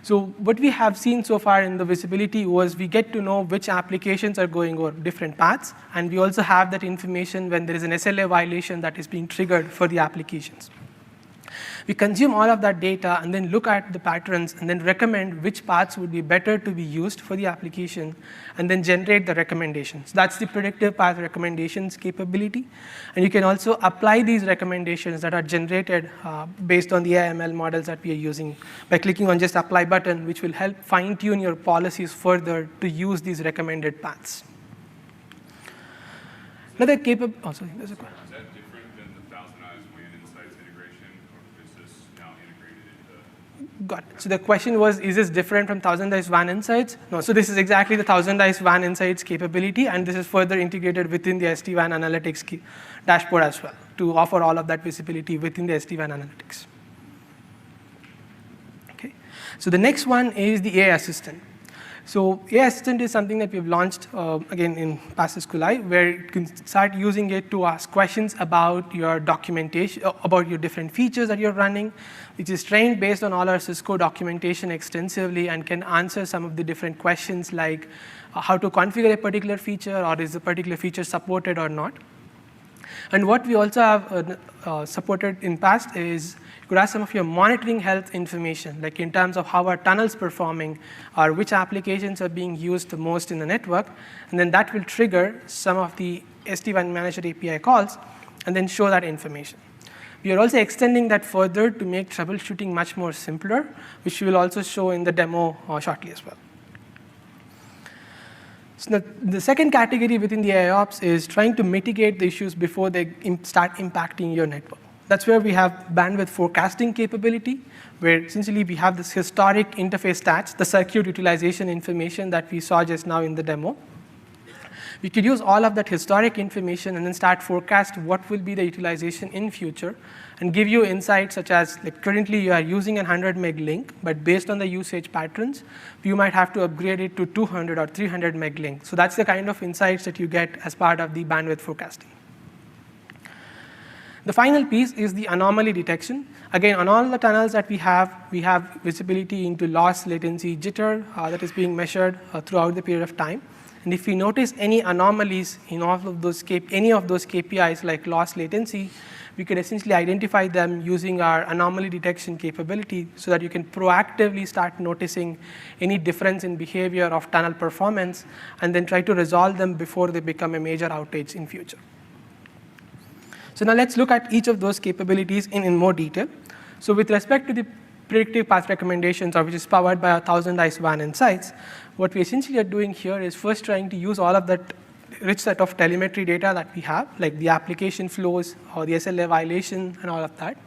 So what we have seen so far in the visibility was we get to know which applications are going over different paths, and we also have that information when there is an SLA violation that is being triggered for the applications. We consume all of that data and then look at the patterns and then recommend which paths would be better to be used for the application and then generate the recommendations. That's the predictive path recommendations capability. And you can also apply these recommendations that are generated based on the AML models that we are using by clicking on just apply button, which will help fine tune your policies further to use these recommended paths. Another capability, oh, sorry, there's a question. Is that different than the thousand-eyes WAN insights integration, or is this now integrated into? Got it. So the question was, is this different from thousand-eyes WAN insights? No, so this is exactly the thousand-eyes WAN insights capability, and this is further integrated within the SD-WAN analytics dashboard as well to offer all of that visibility within the SD-WAN analytics. Okay. So the next one is the AI assistant. So AI Assistant is something that we've launched, again, in past Cisco Live, where you can start using it to ask questions about your documentation, about your different features that you're running, which is trained based on all our Cisco documentation extensively and can answer some of the different questions like how to configure a particular feature, or is a particular feature supported or not. And what we also have supported in past is you could ask some of your monitoring health information, like in terms of how are tunnels performing or which applications are being used the most in the network, and then that will trigger some of the SD-WAN Manager API calls and then show that information. We are also extending that further to make troubleshooting much more simpler, which we will also show in the demo shortly as well. So the second category within the AIOps is trying to mitigate the issues before they start impacting your network. That's where we have bandwidth forecasting capability, where essentially we have this historic interface stats, the circuit utilization information that we saw just now in the demo. We could use all of that historic information and then start forecast what will be the utilization in future and give you insights such as, like, currently you are using a 100 meg link, but based on the usage patterns, you might have to upgrade it to 200 or 300 meg link. So that's the kind of insights that you get as part of the bandwidth forecasting. The final piece is the anomaly detection. Again, on all the tunnels that we have visibility into loss, latency, jitter that is being measured throughout the period of time. And if we notice any anomalies in all of those any of those KPIs like loss, latency, we can essentially identify them using our anomaly detection capability so that you can proactively start noticing any difference in behavior of tunnel performance and then try to resolve them before they become a major outage in future. So now let's look at each of those capabilities in more detail. So with respect to the predictive path recommendations, or which is powered by our thousand-eyes WAN insights, what we essentially are doing here is first trying to use all of that rich set of telemetry data that we have, like the application flows or the SLA violation and all of that.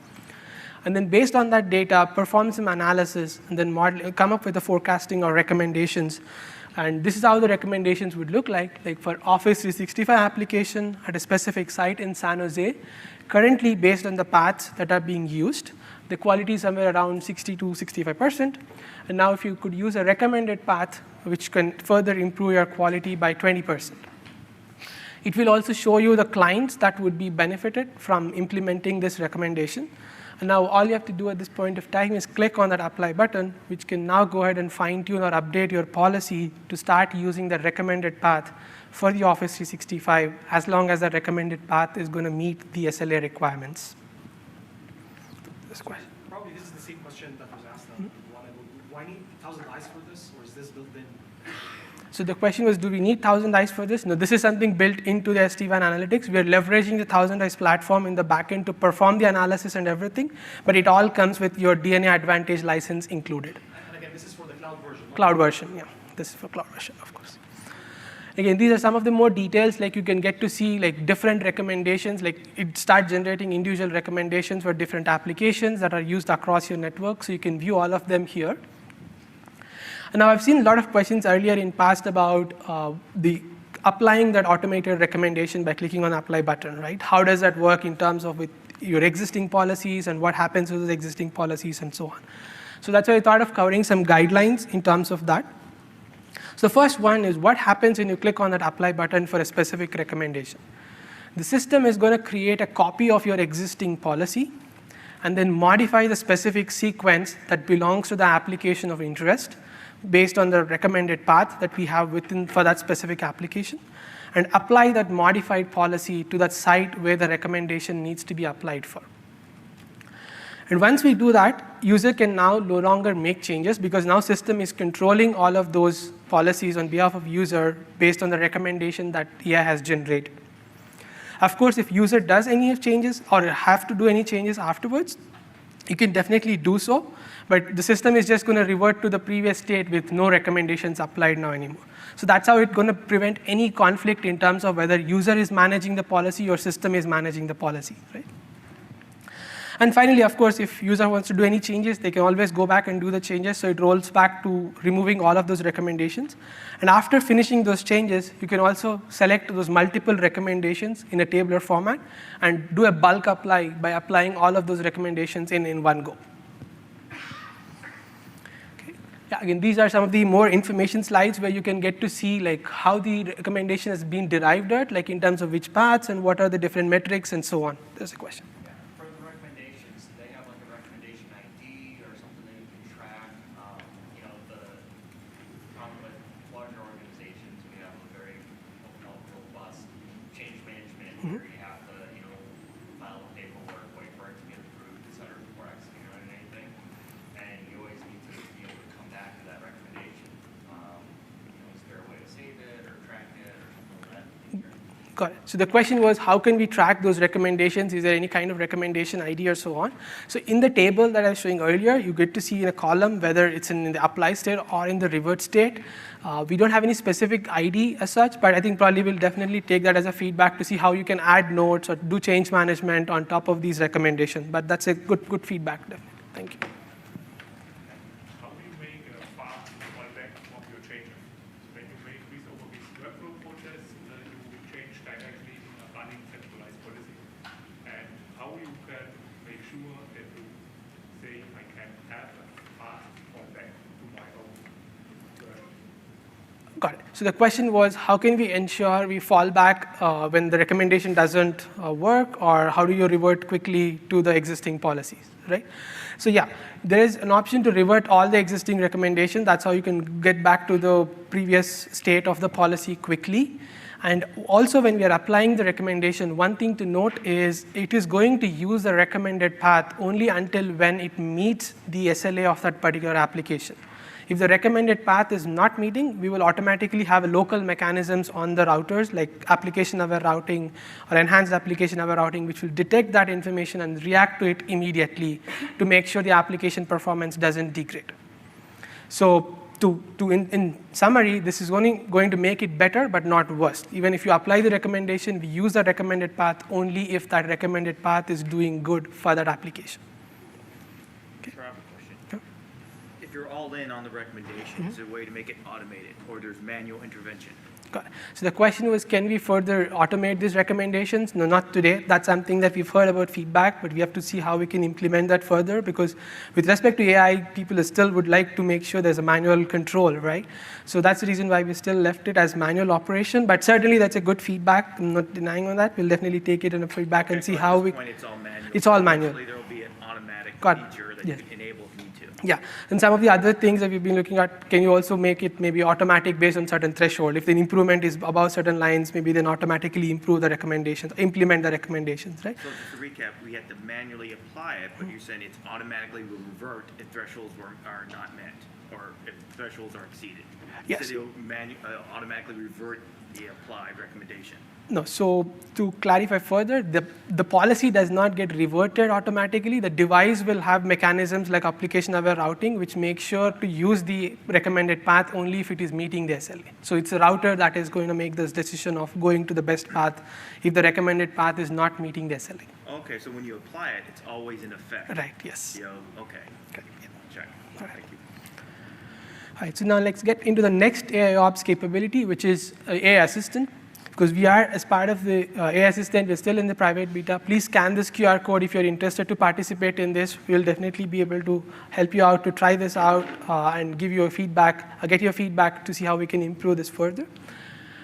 And then based on that data, perform some analysis and then come up with the forecasting or recommendations. And this is how the recommendations would look like for Office 365 application at a specific site in San Jose. Currently, based on the paths that are being used, the quality is somewhere around 60 to 65%. And now if you could use a recommended path, which can further improve your quality by 20%. It will also show you the clients that would be benefited from implementing this recommendation. And now all you have to do at this point of time is click on that apply button, which can now go ahead and fine tune or update your policy to start using the recommended path for the Office 365, as long as the recommended path is going to meet the SLA requirements. This question. Probably this is the same question that was asked a while ago. Why need 1,000 eyes for this, or is this built in? So the question was, do we need 1,000 eyes for this? No, this is something built into the SD-WAN analytics. We are leveraging the 1,000 eyes platform in the backend to perform the analysis and everything, but it all comes with your DNA Advantage license included. And again, this is for the cloud version. Cloud version, yeah. This is for cloud version, of course. Again, these are some of the more details, like you can get to see like different recommendations, like it starts generating individual recommendations for different applications that are used across your network, so you can view all of them here. And now I've seen a lot of questions earlier in past about the applying that automated recommendation by clicking on the apply button, right? How does that work in terms of with your existing policies and what happens with those existing policies and so on. So that's why I thought of covering some guidelines in terms of that. So the first one is what happens when you click on that apply button for a specific recommendation. The system is going to create a copy of your existing policy and then modify the specific sequence that belongs to the application of interest based on the recommended path that we have within for that specific application, and apply that modified policy to that site where the recommendation needs to be applied for. And once we do that, user can now no longer make changes because now system is controlling all of those policies on behalf of user based on the recommendation that AI has generated. Of course, if user does any changes or have to do any changes afterwards, you can definitely do so, but the system is just going to revert to the previous state with no recommendations applied now anymore. So that's how it's going to prevent any conflict in terms of whether user is managing the policy or system is managing the policy, right? And finally, of course, if user wants to do any changes, they can always go back and do the changes. So it rolls back to removing all of those recommendations. And after finishing those changes, you can also select those multiple recommendations in a tabular format and do a bulk apply by applying all of those recommendations in one go. Okay. Yeah, again, these are some of the more information slides where you can get to see like how the recommendation has been derived at, like in terms of which paths and what are the different metrics and so on. There's a question. Where you have to, file paperwork, wait for it to get approved, et cetera, before executing on anything. And you always need to be able to come back to that recommendation. Is there a way to save it or track it or something like that? Got it. So the question was, how can we track those recommendations? Is there any kind of recommendation ID or so on? So in the table that I was showing earlier, you get to see in a column whether it's in the apply state or in the revert state. We don't have any specific ID as such, but I think probably we'll definitely take that as a feedback to see how you can add notes or do change management on top of these recommendations. But that's a good feedback, definitely. Thank you. How do you make a fast fallback of your changes? When you make this over this workflow process, you change directly in a running centralized policy. And how you can make sure that you say, I can have a fast fallback to my own version. Got it. So the question was, how can we ensure we fall back when the recommendation doesn't work, or how do you revert quickly to the existing policies, right? So yeah, there is an option to revert all the existing recommendations. That's how you can get back to the previous state of the policy quickly. And also when we are applying the recommendation, one thing to note is it is going to use the recommended path only until when it meets the SLA of that particular application. If the recommended path is not meeting, we will automatically have local mechanisms on the routers, like application-aware routing or enhanced application-aware routing, which will detect that information and react to it immediately to make sure the application performance doesn't degrade. So in summary, this is only going to make it better, but not worse. Even if you apply the recommendation, we use the recommended path only if that recommended path is doing good for that application. Okay. Sure, I have a question. If you're all in on the recommendation, is there a way to make it automated, or there's manual intervention? Got it. So the question was, can we further automate these recommendations? No, not today. That's something that we've heard about feedback, but we have to see how we can implement that further, because with respect to AI, people still would like to make sure there's a manual control, right? So that's the reason why we still left it as manual operation, but certainly that's a good feedback. I'm not denying on that. We'll definitely take it in a feedback and see how we... It's all manual. It's all manual. Eventually there will be an automatic feature that yes. you can enable if you need to. Yeah, and some of the other things that we've been looking at, can you also make it maybe automatic based on certain threshold? If the improvement is above certain lines, maybe then automatically improve the recommendations, implement the recommendations, right? So just to recap, we have to manually apply it, but you're saying it's automatically will revert if thresholds are not met, or if thresholds are exceeded. Yes. So it'll automatically revert the applied recommendation. No, so to clarify further, the policy does not get reverted automatically. The device will have mechanisms like application-aware routing, which make sure to use the recommended path only if it is meeting the SLA. So it's a router that is going to make this decision of going to the best path if the recommended path is not meeting the SLA. Okay, so when you apply it, it's always in effect. Right, yes. Okay. Okay. Check. All right. Thank you. All right, so now let's get into the next AI Ops capability, which is AI Assistant. Because we are, as part of the AI Assistant, we're still in the private beta. Please scan this QR code if you're interested to participate in this. We'll definitely be able to help you out to try this out and give you a feedback, get your feedback to see how we can improve this further.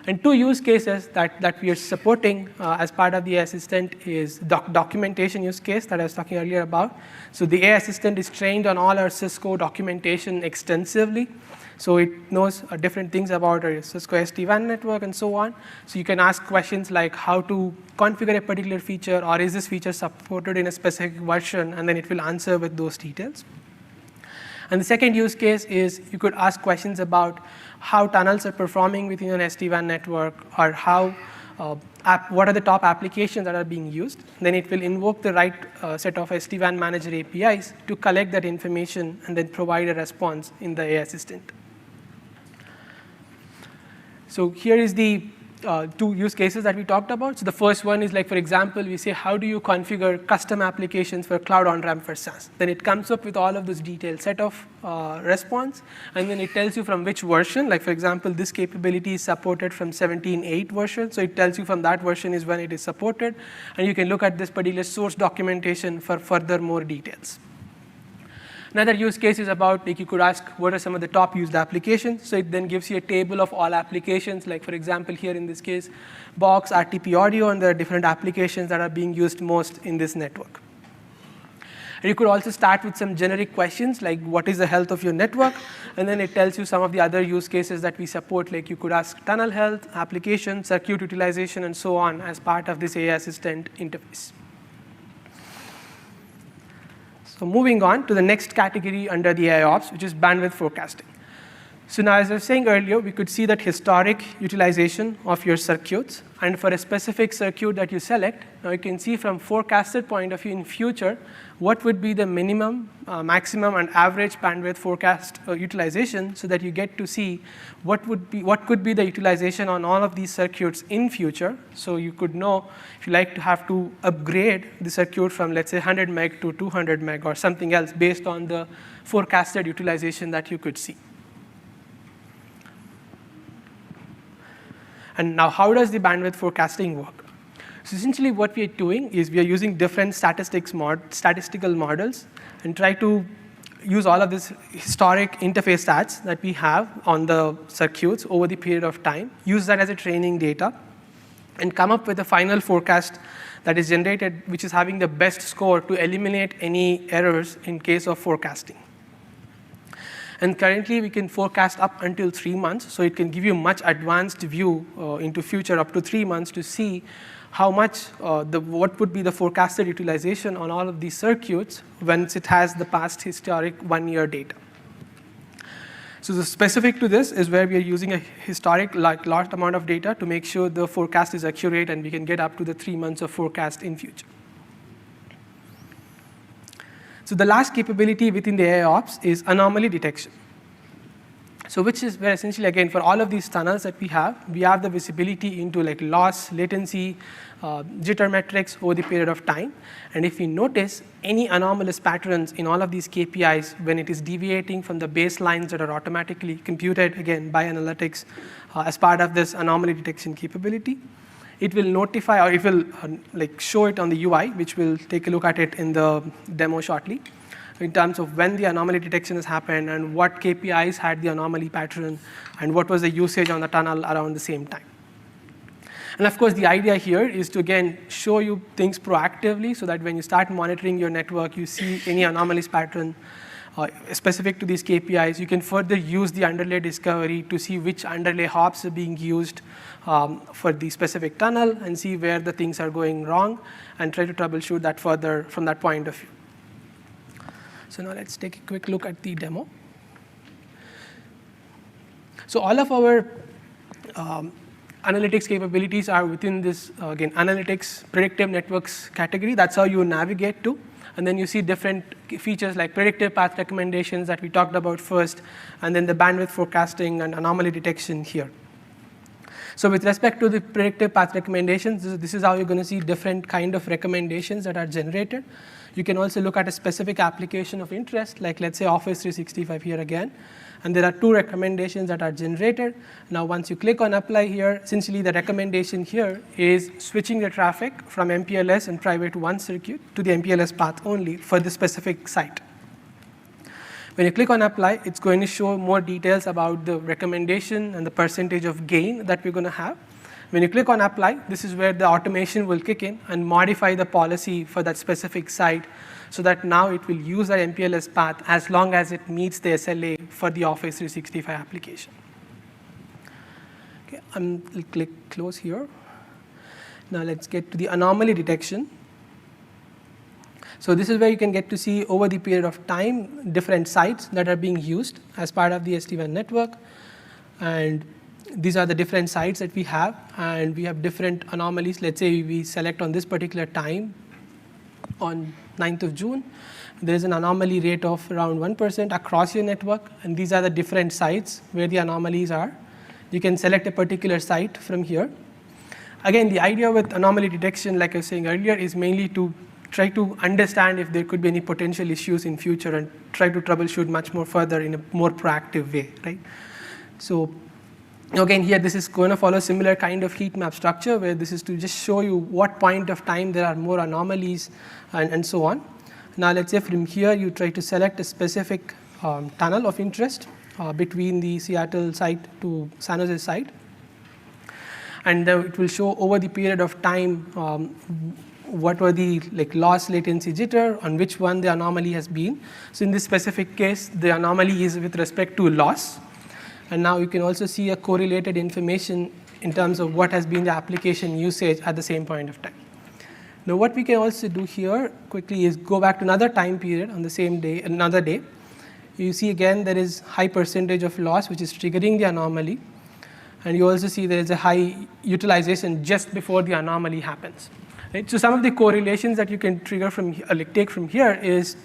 And two use cases that we are supporting as part of the AI Assistant is documentation use case that I was talking earlier about. So the AI Assistant is trained on all our Cisco documentation extensively. So it knows different things about our Cisco SD-WAN network and so on. So you can ask questions like how to configure a particular feature, or is this feature supported in a specific version, and then it will answer with those details. And the second use case is you could ask questions about how tunnels are performing within an SD-WAN network, or how, what are the top applications that are being used. Then it will invoke the right set of SD-WAN manager APIs to collect that information and then provide a response in the AI Assistant. So here is the two use cases that we talked about. So the first one is like, for example, we say, how do you configure custom applications for cloud on-ramp for SaaS? Then it comes up with all of this detailed set of response, and then it tells you from which version. Like, for example, this capability is supported from 17.8 version, so it tells you from that version is when it is supported, and you can look at this particular source documentation for further more details. Another use case is about, like, you could ask what are some of the top used applications. So it then gives you a table of all applications. Like, for example, here in this case, Box, RTP audio, and there are different applications that are being used most in this network. And you could also start with some generic questions, like what is the health of your network? And then it tells you some of the other use cases that we support. Like, you could ask tunnel health, application, circuit utilization, and so on as part of this AI Assistant interface. So moving on to the next category under the AIOps, which is bandwidth forecasting. So now, as I was saying earlier, we could see that historic utilization of your circuits. And for a specific circuit that you select, now you can see from forecasted point of view in future, what would be the minimum, maximum, and average bandwidth forecast utilization, so that you get to see what could be the utilization on all of these circuits in future. So you could know if you like to have to upgrade the circuit from, let's say, 100 meg to 200 meg or something else based on the forecasted utilization that you could see. And now, how does the bandwidth forecasting work? So essentially what we are doing is we are using different statistical models and try to use all of this historic interface stats that we have on the circuits over the period of time, use that as a training data, and come up with a final forecast that is generated, which is having the best score to eliminate any errors in case of forecasting. And currently, we can forecast up until 3 months, so it can give you much advanced view into future up to 3 months to see how much, what would be the forecasted utilization on all of these circuits once it has the past historic 1-year data. So the specific to this is where we are using a historic large amount of data to make sure the forecast is accurate and we can get up to the 3 months of forecast in future. So the last capability within the AIOps is anomaly detection. So which is where essentially, again, for all of these tunnels that we have the visibility into like loss, latency, jitter metrics over the period of time. And if we notice any anomalous patterns in all of these KPIs when it is deviating from the baselines that are automatically computed, again, by analytics as part of this anomaly detection capability, it will notify, or it will like show it on the UI, which we'll take a look at it in the demo shortly, in terms of when the anomaly detection has happened and what KPIs had the anomaly pattern and what was the usage on the tunnel around the same time. And of course, the idea here is to, again, show you things proactively so that when you start monitoring your network, you see any anomalous pattern specific to these KPIs. You can further use the underlay discovery to see which underlay hops are being used for the specific tunnel and see where the things are going wrong and try to troubleshoot that further from that point of view. So now let's take a quick look at the demo. So all of our analytics capabilities are within this, again, analytics predictive networks category. That's how you navigate to. And then you see different features like predictive path recommendations that we talked about first, and then the bandwidth forecasting and anomaly detection here. So with respect to the predictive path recommendations, this is how you're going to see different kind of recommendations that are generated. You can also look at a specific application of interest, like let's say Office 365 here again. And there are 2 recommendations that are generated. Now, once you click on apply here, essentially the recommendation here is switching the traffic from MPLS and private 1 circuit to the MPLS path only for the specific site. When you click on apply, it's going to show more details about the recommendation and the percentage of gain that we're going to have. When you click on apply, this is where the automation will kick in and modify the policy for that specific site so that now it will use that MPLS path as long as it meets the SLA for the Office 365 application. Okay, I'll click close here. Now let's get to the anomaly detection. So this is where you can get to see over the period of time different sites that are being used as part of the SD-WAN network. And these are the different sites that we have, and we have different anomalies. Let's say we select on this particular time on 9th of June. There's an anomaly rate of around 1% across your network, and these are the different sites where the anomalies are. You can select a particular site from here. Again, the idea with anomaly detection, like I was saying earlier, is mainly to try to understand if there could be any potential issues in future and try to troubleshoot much more further in a more proactive way, right? So again, here this is going to follow a similar kind of heat map structure where this is to just show you what point of time there are more anomalies and so on. Now let's say from here you try to select a specific tunnel of interest between the Seattle site to San Jose site. And it will show over the period of time what were the loss, latency, jitter, on which one the anomaly has been. So in this specific case, the anomaly is with respect to loss. And now you can also see a correlated information in terms of what has been the application usage at the same point of time. Now what we can also do here quickly is go back to another time period on the same day, another day. You see again there is high percentage of loss which is triggering the anomaly. And you also see there is a high utilization just before the anomaly happens. Right? So some of the correlations that you can trigger from take from here is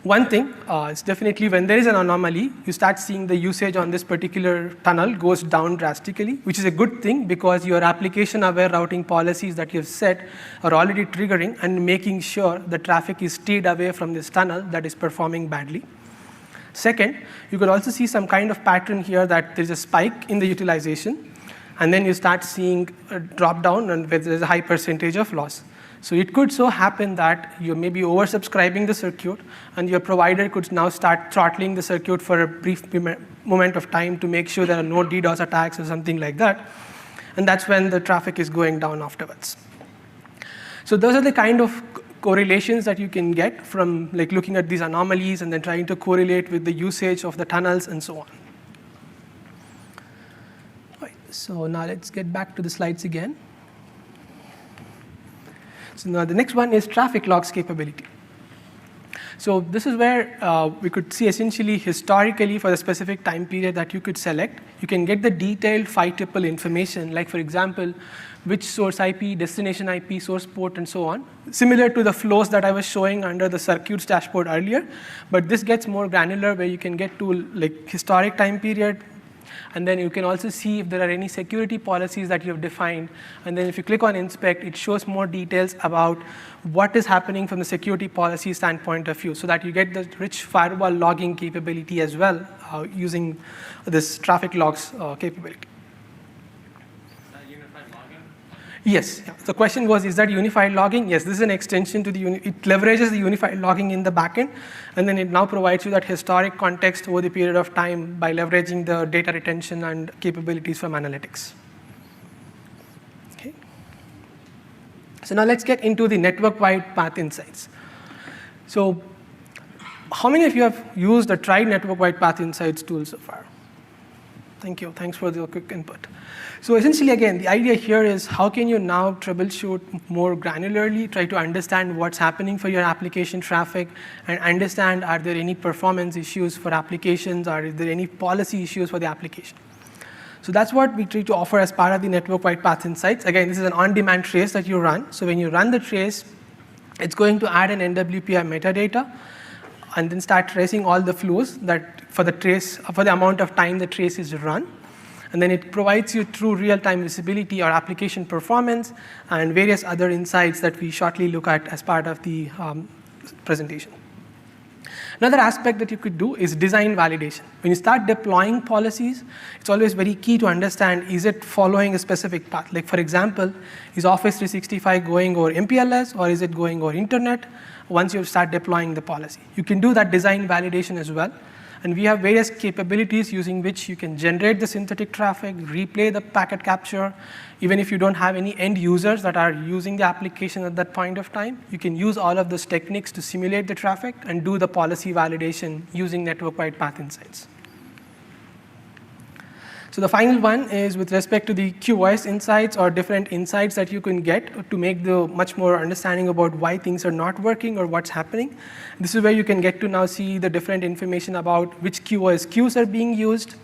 one thing, it's definitely when there is an anomaly, you start seeing the usage on this particular tunnel goes down drastically, which is a good thing because your application-aware routing policies that you've set are already triggering and making sure the traffic is steered away from this tunnel that is performing badly. Second, you could also see some kind of pattern here that there's a spike in the utilization, and then you start seeing a drop down and where there's a high percentage of loss. So it could so happen that you may be oversubscribing the circuit, and your provider could now start throttling the circuit for a brief moment of time to make sure there are no DDoS attacks or something like that. And that's when the traffic is going down afterwards. So those are the kind of correlations that you can get from looking at these anomalies and then trying to correlate with the usage of the tunnels and so on. All right, so now let's get back to the slides again. So now the next one is traffic logs capability. So this is where we could see essentially historically for the specific time period that you could select, you can get the detailed 5-tuple information, like for example, which source IP, destination IP, source port, and so on, similar to the flows that I was showing under the circuits dashboard earlier. But this gets more granular where you can get to historic time period, and then you can also see if there are any security policies that you have defined. And then if you click on inspect, it shows more details about what is happening from the security policy standpoint of view so that you get the rich firewall logging capability as well using this traffic logs capability. Is that unified logging? Yes. Yeah. The question was, is that unified logging? Yes, this is an extension to it leverages the unified logging in the backend, and then it now provides you that historic context over the period of time by leveraging the data retention and capabilities from analytics. Okay. So now let's get into the network-wide path insights. So how many of you have used or tried network-wide path insights tool so far? Thank you. Thanks for the quick input. So essentially, again, the idea here is how can you now troubleshoot more granularly, try to understand what's happening for your application traffic, and understand are there any performance issues for applications, or is there any policy issues for the application. So that's what we try to offer as part of the network-wide path insights. Again, this is an on-demand trace that you run. So when you run the trace, it's going to add an NWPI metadata, and then start tracing all the flows that for the trace, for the amount of time the trace is run. And then it provides you true real-time visibility or application performance and various other insights that we shortly look at as part of the presentation. Another aspect that you could do is design validation. When you start deploying policies, it's always very key to understand, is it following a specific path? Like, for example, is Office 365 going over MPLS, or is it going over internet once you start deploying the policy? You can do that design validation as well. And we have various capabilities using which you can generate the synthetic traffic, replay the packet capture. Even if you don't have any end users that are using the application at that point of time, you can use all of those techniques to simulate the traffic and do the policy validation using network-wide path insights. So the final one is with respect to the QoS insights, or different insights that you can get to make the much more understanding about why things are not working or what's happening. This is where you can get to now see the different information about which QoS queues are being used,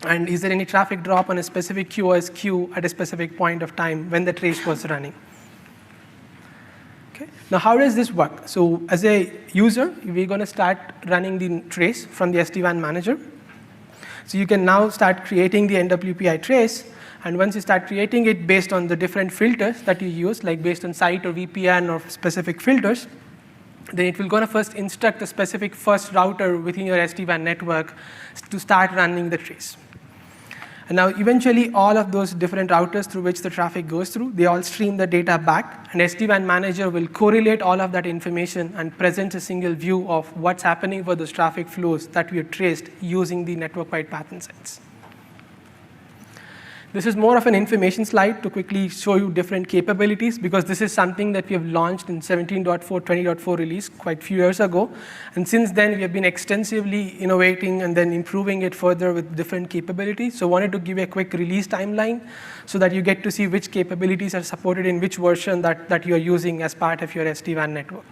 and is there any traffic drop on a specific QoS queue at a specific point of time when the trace was running. Okay. Now, how does this work? So as a user, we're going to start running the trace from the SD-WAN manager. So you can now start creating the NWPI trace, and once you start creating it based on the different filters that you use, like based on site or VPN or specific filters, then it will going to first instruct a specific first router within your SD-WAN network to start running the trace. And now eventually all of those different routers through which the traffic goes through, they all stream the data back, and SD-WAN manager will correlate all of that information and present a single view of what's happening for those traffic flows that we have traced using the network-wide path insights. This is more of an information slide to quickly show you different capabilities, because this is something that we have launched in 17.4, 20.4 release quite a few years ago. And since then, we have been extensively innovating and then improving it further with different capabilities. So I wanted to give you a quick release timeline so that you get to see which capabilities are supported in which version that you are using as part of your SD-WAN network.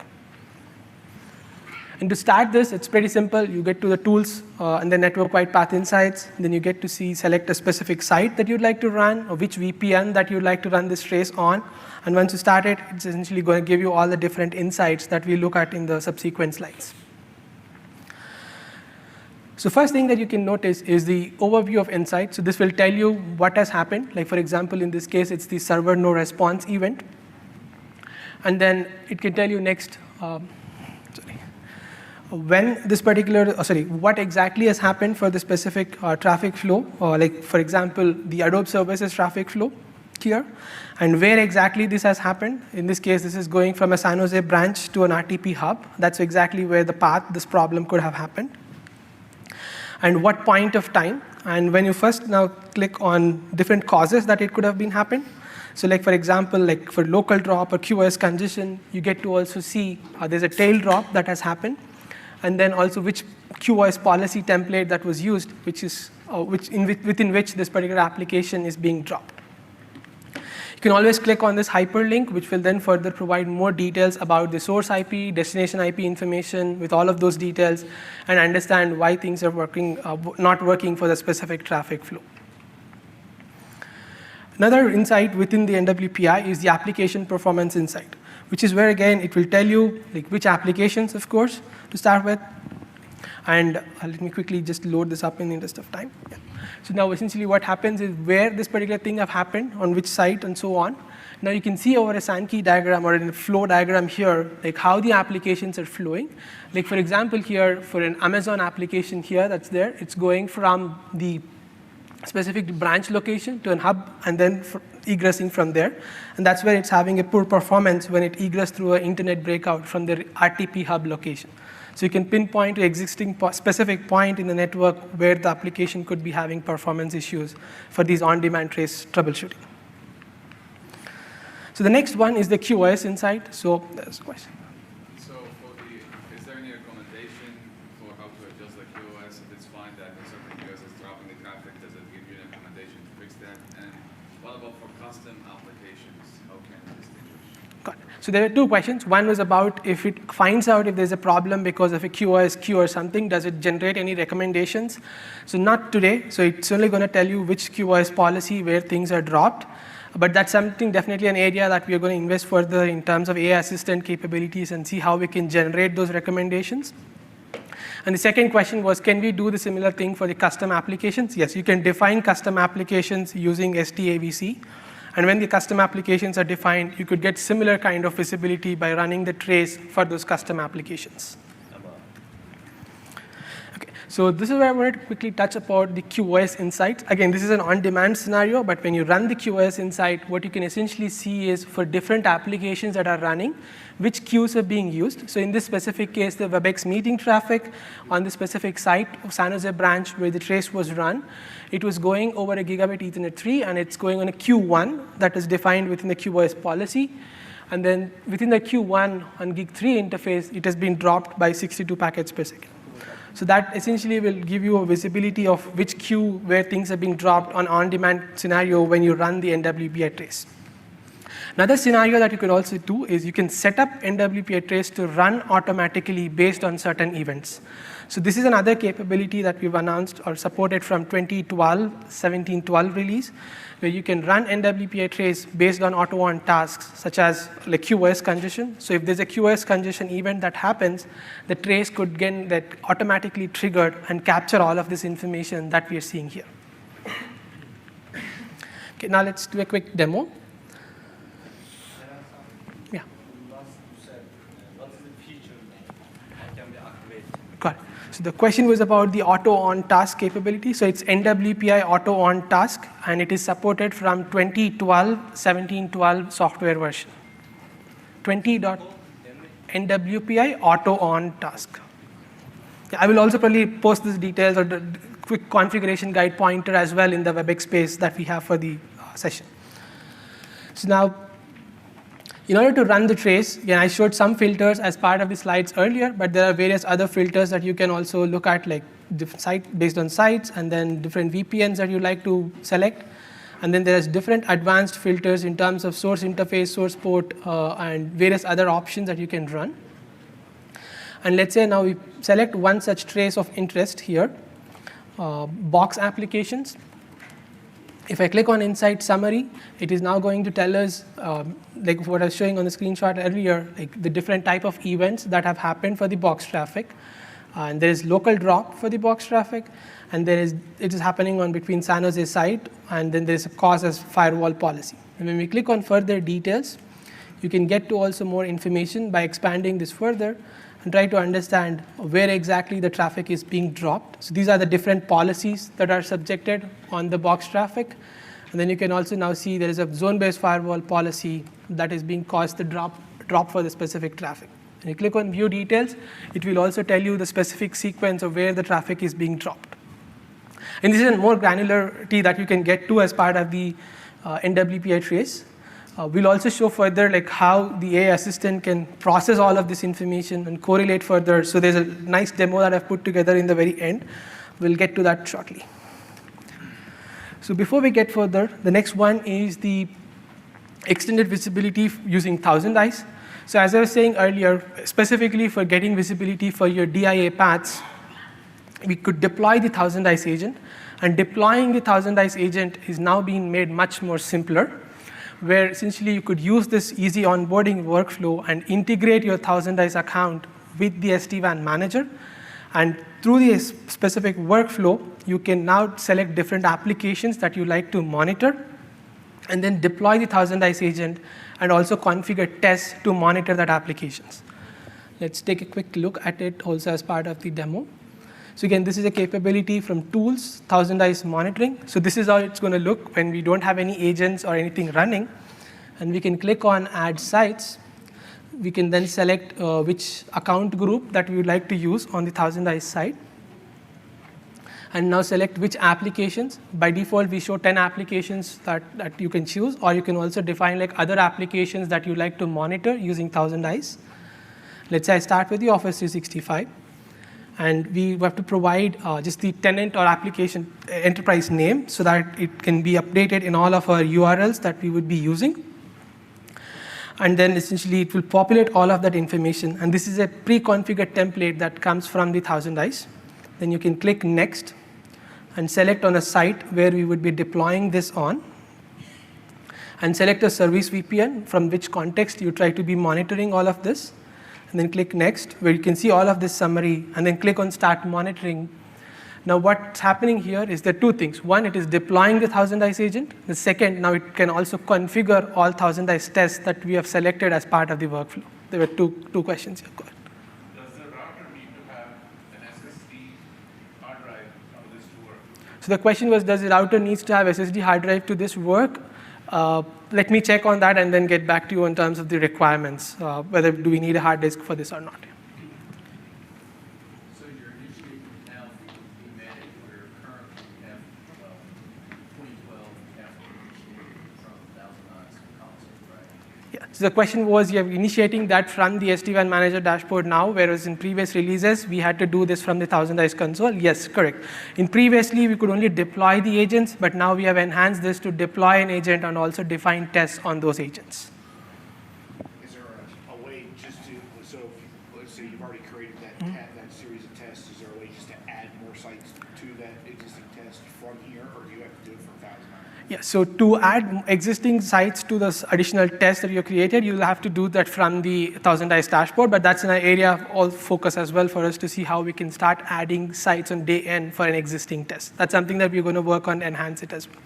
And to start this, it's pretty simple. You get to the tools and the network-wide path insights. Then you get to select a specific site that you'd like to run, or which VPN that you'd like to run this trace on. And once you start it, it's essentially going to give you all the different insights that we look at in the subsequent slides. So first thing that you can notice is the overview of insights. So this will tell you what has happened. Like, for example, in this case, it's the server no response event. And then it can tell you next, when this particular, what exactly has happened for the specific traffic flow, like, for example, the Adobe services traffic flow here, and where exactly this has happened. In this case, this is going from a San Jose branch to an RTP hub. That's exactly where the path this problem could have happened. And what point of time, and when you first now click on different causes that it could have been happened. So like, for example, like for local drop or QoS congestion, you get to also see there's a tail drop that has happened. And then also which QoS policy template that was used, within which this particular application is being dropped. You can always click on this hyperlink, which will then further provide more details about the source IP, destination IP information with all of those details, and understand why things are not working for the specific traffic flow. Another insight within the NWPI is the application performance insight, which is where, again, it will tell you like which applications, of course, to start with. And let me quickly just load this up in the interest of time. Yeah. So now essentially what happens is where this particular thing have happened, on which site, and so on. Now you can see over a Sankey diagram or in a flow diagram here, like how the applications are flowing. Like, for example, here for an Amazon application here that's there, it's going from the specific branch location to an hub, and then egressing from there. And that's where it's having a poor performance when it egress through an internet breakout from the RTP hub location. So you can pinpoint an existing specific point in the network where the application could be having performance issues for these on-demand trace troubleshooting. So the next one is the QoS insight. So there's a question. So is there any recommendation for how to adjust the QoS if it's fine that a certain QoS is dropping the traffic? Does it give you an recommendation to fix that? And what about for custom applications? How can it distinguish? Got it. So there are two questions. One was about if it finds out if there's a problem because of a QoS queue or something, does it generate any recommendations? So not today. So it's only going to tell you which QoS policy where things are dropped. But that's something, definitely an area that we are going to invest further in terms of AI assistant capabilities and see how we can generate those recommendations. And the second question was, can we do the similar thing for the custom applications? Yes, you can define custom applications using SDAVC. And when the custom applications are defined, you could get similar kind of visibility by running the trace for those custom applications. So this is where I wanted to quickly touch upon the QoS insights. Again, this is an on-demand scenario, but when you run the QoS insight, what you can essentially see is for different applications that are running, which queues are being used. So in this specific case, the WebEx meeting traffic on the specific site of San Jose branch where the trace was run, it was going over a gigabit Ethernet 3, and it's going on a Q1 that is defined within the QoS policy. And then within the Q1 on Gig 3 interface, it has been dropped by 62 packets per second. So that essentially will give you a visibility of which queue where things are being dropped on-demand scenario when you run the NWPI trace. Another scenario that you could also do is you can set up NWPI trace to run automatically based on certain events. So this is another capability that we've announced or supported from 17.12 release, where you can run NWPI trace based on auto-on tasks, such as like QoS congestion. So if there's a QoS congestion event that happens, the trace could get that automatically triggered and capture all of this information that we are seeing here. Okay, now let's do a quick demo. Yeah. What is the feature that can be activated? Got it. So the question was about the auto-on task capability. So it's NWPI auto-on task, and it is supported from 17.12 software version. 20.NWPI auto-on task. Yeah, I will also probably post these details or the quick configuration guide pointer as well in the WebEx space that we have for the session. So now, in order to run the trace, again, I showed some filters as part of the slides earlier, but there are various other filters that you can also look at, like different site based on sites, and then different VPNs that you like to select. And then there's different advanced filters in terms of source interface, source port, and various other options that you can run. And let's say now we select one such trace of interest here, box applications. If I click on Insight Summary, it is now going to tell us, like what I was showing on the screenshot earlier, like the different type of events that have happened for the box traffic. And there is local drop for the box traffic, and it is happening on between San Jose site, and then there is a cause as firewall policy. And when we click on further details, you can get to also more information by expanding this further and try to understand where exactly the traffic is being dropped. So these are the different policies that are subjected on the box traffic. And then you can also now see there is a zone-based firewall policy that is being caused the drop for the specific traffic. When you click on view details, it will also tell you the specific sequence of where the traffic is being dropped. And this is a more granularity that you can get to as part of the NWPI trace. We'll also show further like how the AI assistant can process all of this information and correlate further. So there's a nice demo that I've put together in the very end. We'll get to that shortly. So before we get further, the next one is the extended visibility using Thousand Eyes. So as I was saying earlier, specifically for getting visibility for your DIA paths, we could deploy the Thousand Eyes agent. And deploying the Thousand Eyes agent is now being made much more simpler, where essentially you could use this easy onboarding workflow and integrate your Thousand Eyes account with the SD-WAN manager. And through this specific workflow, you can now select different applications that you like to monitor, and then deploy the Thousand Eyes agent and also configure tests to monitor that applications. Let's take a quick look at it also as part of the demo. So again, this is a capability from tools, Thousand Eyes monitoring. So this is how it's going to look when we don't have any agents or anything running. And we can click on add sites. We can then select which account group that we would like to use on the Thousand Eyes site. And now select which applications. By default, we show 10 applications that you can choose, or you can also define like other applications that you like to monitor using Thousand Eyes. Let's say I start with the Office 365. And we have to provide just the tenant or application enterprise name so that it can be updated in all of our URLs that we would be using. And then essentially it will populate all of that information. And this is a pre-configured template that comes from the Thousand Eyes. Then you can click Next and select on a site where we would be deploying this on. And select a service VPN from which context you try to be monitoring all of this. And then click Next, where you can see all of this summary, and then click on Start Monitoring. Now what's happening here is there are two things. One, it is deploying the Thousand Eyes agent. The second, now it can also configure all Thousand Eyes tests that we have selected as part of the workflow. There were two questions here. Go ahead. Does the router need to have an SSD So the question was, does the router needs to have SSD hard drive to this work? Let me check on that and then get back to you in terms of the requirements, whether do we need a hard disk for this or not. So you're initiating now the managed where currently you have 2012 have initiated from 1000 console, right? Yeah. So the question was, you're initiating that from the SD-WAN manager dashboard now, whereas in previous releases, we had to do this from the 1000 ICE console. Yes, correct. In previously, we could only deploy the agents, but now we have enhanced this to deploy an agent and also define tests on those agents. Is there a way just to, so if let's say you've already created that that series of tests, is there a way just to add more sites to that existing test from here, or do you have to do it from 1000? Yeah, so to add existing sites to this additional test that you created, you'll have to do that from the 1000 ICE dashboard, but that's an area of all focus as well for us to see how we can start adding sites on day end for an existing test. That's something that we're going to work on, enhance it as well. Do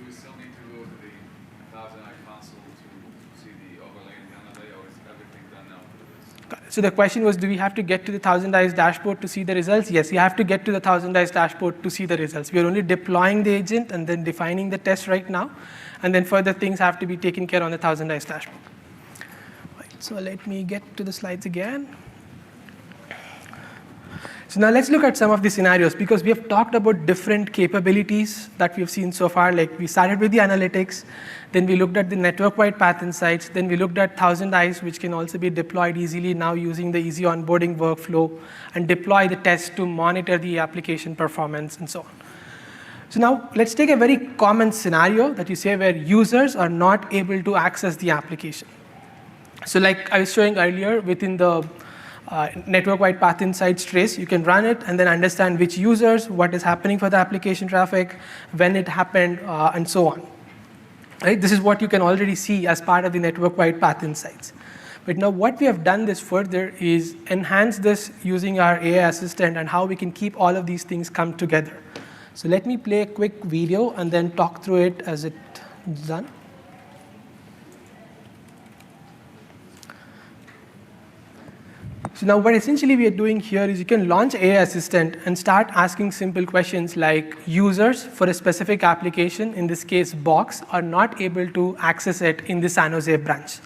we still need to go to the 1000 console to see the overlay and the underlay, or is everything done now for this? So the question was, do we have to get to the 1000 ICE dashboard to see the results? Yes, you have to get to the 1000 ICE dashboard to see the results. We are only deploying the agent and then defining the test right now, and then further things have to be taken care on the 1000 ICE dashboard. Right, so let me get to the slides again. So now let's look at some of the scenarios, because we have talked about different capabilities that we've seen so far. Like we started with the analytics, then we looked at the network-wide path insights, then we looked at 1000 ICE, which can also be deployed easily now using the easy onboarding workflow, and deploy the test to monitor the application performance and so on. So now let's take a very common scenario that you say where users are not able to access the application. So like I was showing earlier, within the network-wide path insights trace, you can run it and then understand which users, what is happening for the application traffic, when it happened, and so on. Right? This is what you can already see as part of the network-wide path insights. But now what we have done this further is enhance this using our AI assistant and how we can keep all of these things come together. So let me play a quick video and then talk through it as it's done. So now what essentially we are doing here is you can launch AI Assistant and start asking simple questions like users for a specific application, in this case Box, are not able to access it in the San Jose branch.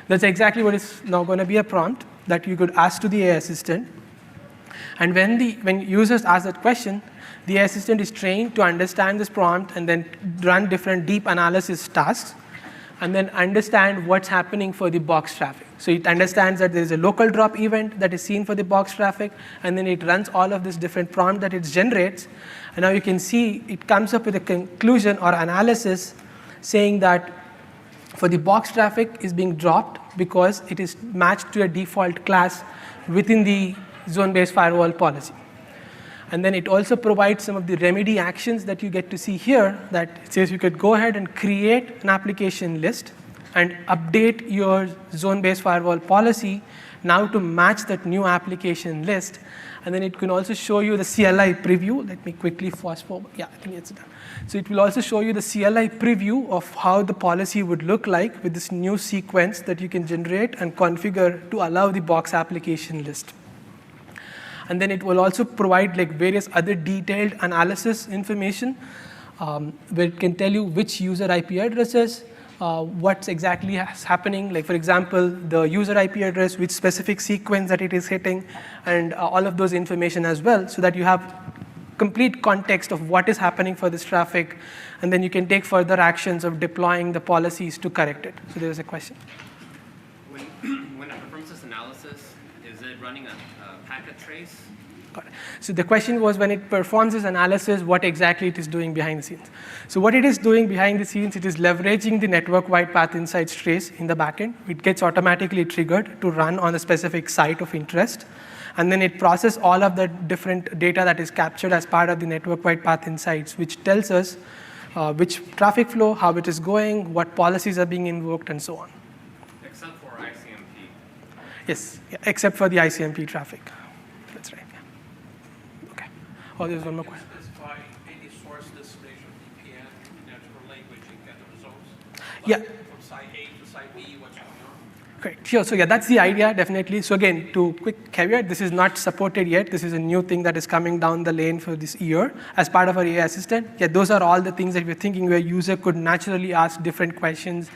That's exactly what is now going to be a prompt that you could ask to the AI Assistant. And when users ask that question, the AI Assistant is trained to understand this prompt and then run different deep analysis tasks, and then understand what's happening for the box traffic. So it understands that there is a local drop event that is seen for the box traffic, and then it runs all of this different prompt that it generates. And now you can see it comes up with a conclusion or analysis saying that for the box traffic is being dropped because it is matched to a default class within the zone-based firewall policy. And then it also provides some of the remedy actions that you get to see here, that it says you could go ahead and create an application list and update your zone-based firewall policy now to match that new application list. And then it can also show you the CLI preview. Let me quickly fast forward. Yeah, I think it's done. So it will also show you the CLI preview of how the policy would look like with this new sequence that you can generate and configure to allow the box application list. And then it will also provide like various other detailed analysis information where it can tell you which user IP addresses, what's exactly happening. Like for example, the user IP address, which specific sequence that it is hitting, and all of those information as well, so that you have complete context of what is happening for this traffic, and then you can take further actions of deploying the policies to correct it. So there's a question. When it performs this analysis, is it running a packet trace? Got it. So the question was, when it performs this analysis, what exactly it is doing behind the scenes. So what it is doing behind the scenes, it is leveraging the network-wide path insights trace in the backend. It gets automatically triggered to run on a specific site of interest. And then it processes all of the different data that is captured as part of the network-wide path insights, which tells us which traffic flow, how it is going, what policies are being invoked, and so on. Except for ICMP. Yes, yeah, except for the ICMP traffic. That's right. Yeah. Okay. Oh, there's one more question. Specify any source destination VPN, natural language, and get the results. Yeah. From site A to site B, what's going on? Great, sure. So yeah, that's the idea, definitely. So again, to quick caveat, this is not supported yet. This is a new thing that is coming down the lane for this year as part of our AI assistant. Yeah, those are all the things that we're thinking where user could naturally ask different questions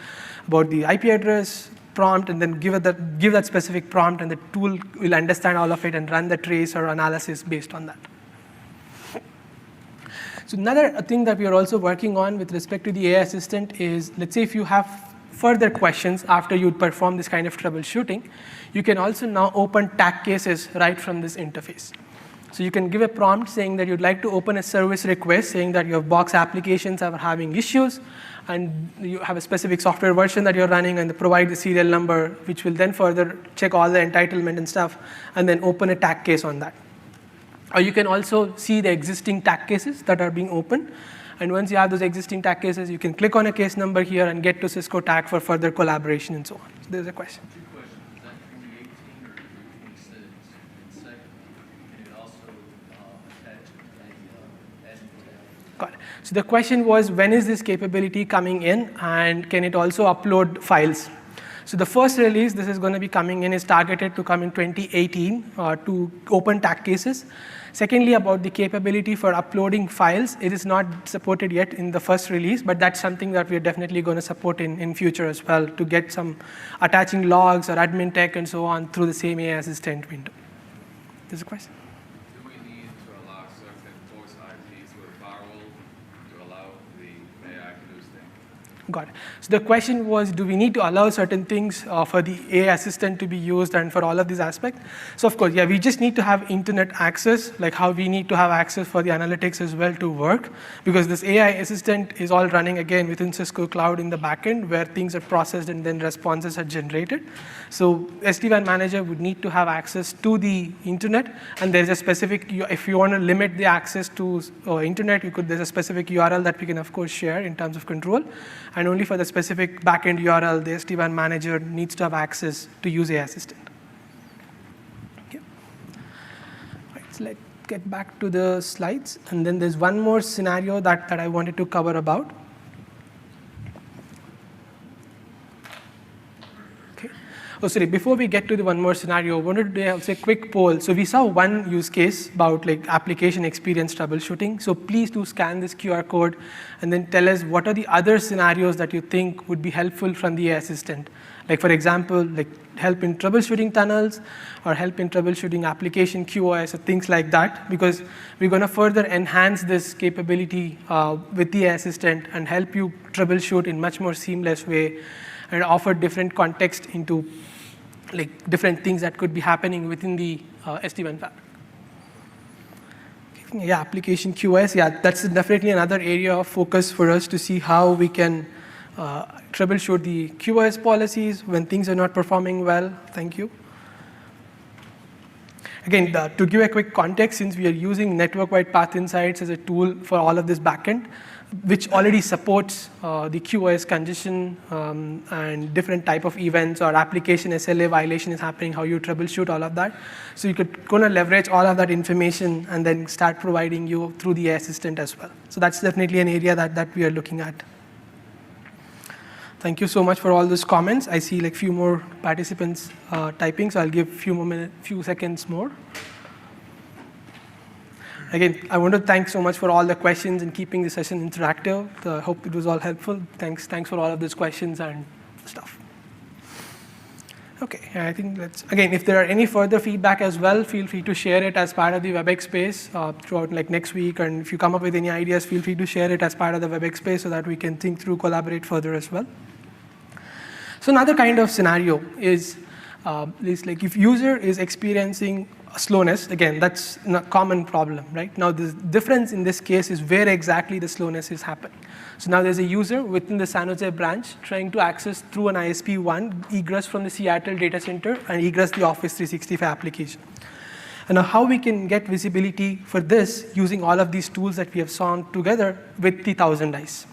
about the IP address, prompt, and then give that specific prompt, and the tool will understand all of it and run the trace or analysis based on that. So another thing that we are also working on with respect to the AI assistant is, let's say if you have further questions after you perform this kind of troubleshooting, you can also now open tag cases right from this interface. So you can give a prompt saying that you'd like to open a service request saying that your box applications are having issues, and you have a specific software version that you're running, and provide the serial number, which will then further check all the entitlement and stuff, and then open a tag case on that. Or you can also see the existing tag cases that are being opened. And once you have those existing tag cases, you can click on a case number here and get to Cisco tag for further collaboration and so on. So there's a question. Two questions. Is that 2018 or 2026? And second, can it also attach a endpoint? Got it. So the question was, when is this capability coming in, and can it also upload files? So the first release, this is going to be coming in, is targeted to come in 2018 to open tag cases. Secondly, about the capability for uploading files, it is not supported yet in the first release, but that's something that we're definitely going to support in future as well, to get some attaching logs or admin tech and so on through the same AI assistant window. There's a question? Do we need to allow certain voice IPs with firewall to allow the AI to do things? Got it. So the question was, do we need to allow certain things for the AI assistant to be used and for all of these aspects? So of course, yeah, we just need to have internet access, like how we need to have access for the analytics as well to work, because this AI assistant is all running again within Cisco Cloud in the backend, where things are processed and then responses are generated. So SD-WAN manager would need to have access to the internet, and there's a specific, if you want to limit the access to internet, there's a specific URL that we can of course share in terms of control, and only for the specific backend URL, the SD-WAN manager needs to have access to use AI assistant. Okay. All right, so let's get back to the slides, and then there's one more scenario that I wanted to cover about. Oh, sorry, before we get to the one more scenario, I wanted to do a quick poll. So we saw one use case about like application experience troubleshooting. So please do scan this QR code and then tell us what are the other scenarios that you think would be helpful from the AI assistant. Like for example, like help in troubleshooting tunnels or help in troubleshooting application QoS or things like that, because we're going to further enhance this capability with the AI assistant and help you troubleshoot in much more seamless way and offer different context into like different things that could be happening within the SD-WAN fabric. Yeah, application QoS, yeah, that's definitely another area of focus for us to see how we can troubleshoot the QoS policies when things are not performing well. Thank you. Again, to give a quick context, since we are using network-wide path insights as a tool for all of this backend, which already supports the QoS congestion and different type of events or application SLA violation is happening, how you troubleshoot all of that. So you could kind of leverage all of that information and then start providing you through the AI assistant as well. So that's definitely an area that we are looking at. Thank you so much for all those comments. I see like few more participants typing, so I'll give few seconds more. Again, I want to thank so much for all the questions and keeping the session interactive. I hope it was all helpful. Thanks for all of those questions and stuff. Okay, I think again, if there are any further feedback as well, feel free to share it as part of the WebEx space throughout like next week. And if you come up with any ideas, feel free to share it as part of the WebEx space so that we can think through, collaborate further as well. So another kind of scenario is like if user is experiencing slowness, again, that's a common problem, right? Now, the difference in this case is where exactly the slowness is happening. So now there's a user within the San Jose branch trying to access through an ISP1 egress from the Seattle data center and egress the Office 365 application. And now how we can get visibility for this using all of these tools that we have sawn together with the 1000 eyes.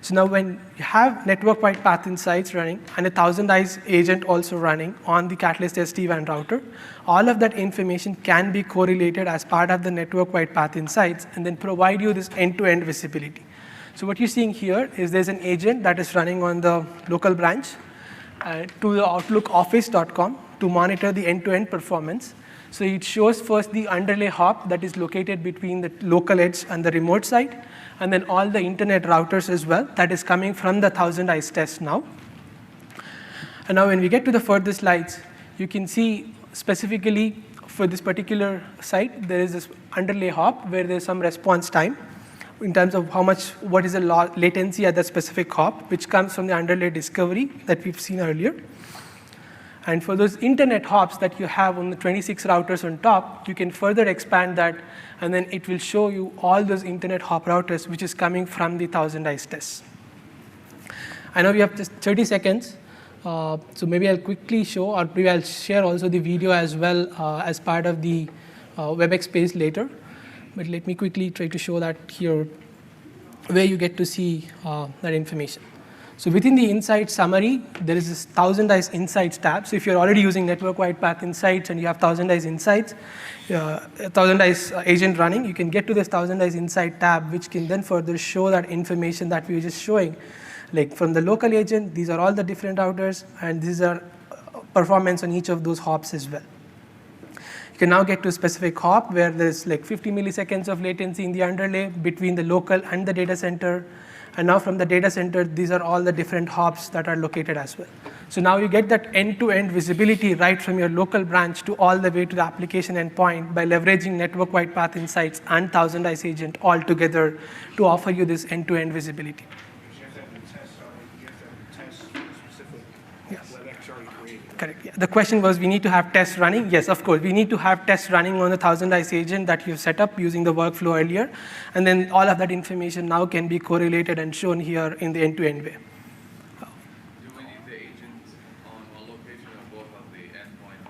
So now when you have network-wide path insights running and a 1000 eyes agent also running on the Catalyst SD-WAN router, all of that information can be correlated as part of the network-wide path insights and then provide you this end-to-end visibility. So what you're seeing here is there's an agent that is running on the local branch, to the outlookofffice.com to monitor the end-to-end performance. So it shows first the underlay hop that is located between the local edge and the remote site, and then all the internet routers as well that is coming from the 1000 eyes test now. And now when we get to the further slides, you can see specifically for this particular site, there is this underlay hop where there's some response time in terms of what is the latency at that specific hop, which comes from the underlay discovery that we've seen earlier. And for those internet hops that you have on the 26 routers on top, you can further expand that, and then it will show you all those internet hop routers, which is coming from the 1000 eyes tests. I know we have just 30 seconds, so maybe I'll quickly show, or maybe I'll share also the video as well as part of the WebEx page later. But let me quickly try to show that here, where you get to see that information. So within the Insights summary, there is this 1000 eyes Insights tab. So if you're already using Network Wide Path Insights and you have 1000 eyes Insights, 1000 eyes agent running, you can get to this 1000 eyes Insight tab, which can then further show that information that we were just showing. Like from the local agent, these are all the different routers, and these are performance on each of those hops as well. You can now get to a specific hop where there's like 50 milliseconds of latency in the underlay between the local and the data center. And now from the data center, these are all the different hops that are located as well. So now you get that end-to-end visibility right from your local branch to all the way to the application endpoint by leveraging Network Wide Path Insights and 1000 eyes agent all together to offer you this end-to-end visibility. Correct. Yeah. The question was, we need to have tests running. Yes, of course. We need to have tests running on the 1000 eyes agent that you've set up using the workflow earlier. And then all of that information now can be correlated and shown here in the end-to-end way. Do we need the agent on one location or both on the endpoint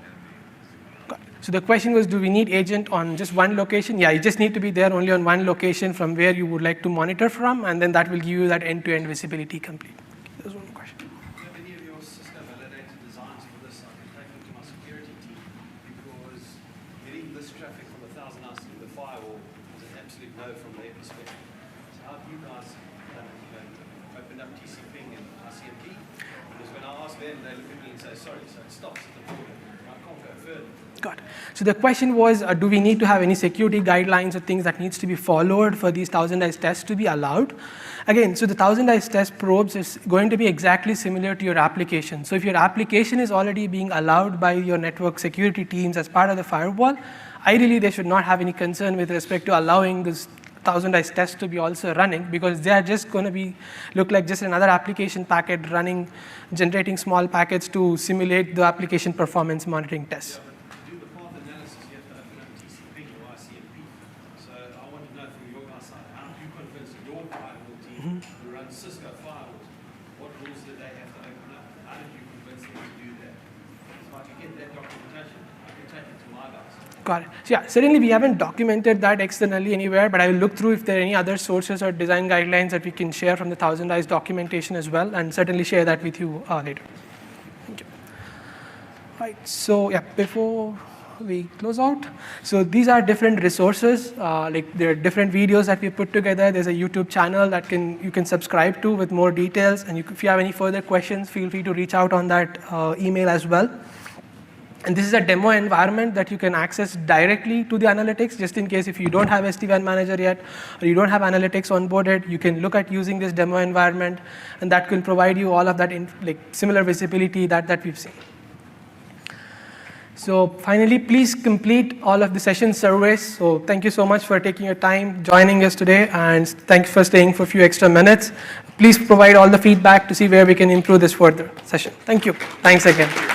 and the... So the question was, do we need agent on just one location? Yeah, you just need to be there only on one location from where you would like to monitor from, and then that will give you that end-to-end visibility complete. There's one question. Got it. So the question was, do we need to have any security guidelines or things that needs to be followed for these 1000 eyes tests to be allowed? Again, so the 1000 eyes test probes is going to be exactly similar to your application. So if your application is already being allowed by your network security teams as part of the firewall, ideally they should not have any concern with respect to allowing this 1000 eyes test to be also running, because they are just going to look like just another application packet running, generating small packets to simulate the application performance monitoring tests. Who run Cisco firewalls, what rules did they have to open up? How did you convince them to do that? So I can get that documentation, I can take it to my guys. Got it. So yeah, certainly we haven't documented that externally anywhere, but I will look through if there are any other sources or design guidelines that we can share from the 1000 eyes documentation as well, and certainly share that with you later. Thank you. Right, so yeah, before we close out. So these are different resources, like there are different videos that we put together. There's a YouTube channel that you can subscribe to with more details, and if you have any further questions, feel free to reach out on that email as well. And this is a demo environment that you can access directly to the analytics, just in case if you don't have SD-WAN manager yet, or you don't have analytics onboarded, you can look at using this demo environment, and that can provide you all of that like similar visibility that we've seen. So finally, please complete all of the session surveys. So thank you so much for taking your time, joining us today, and thanks for staying for a few extra minutes. Please provide all the feedback to see where we can improve this further session. Thank you. Thanks again.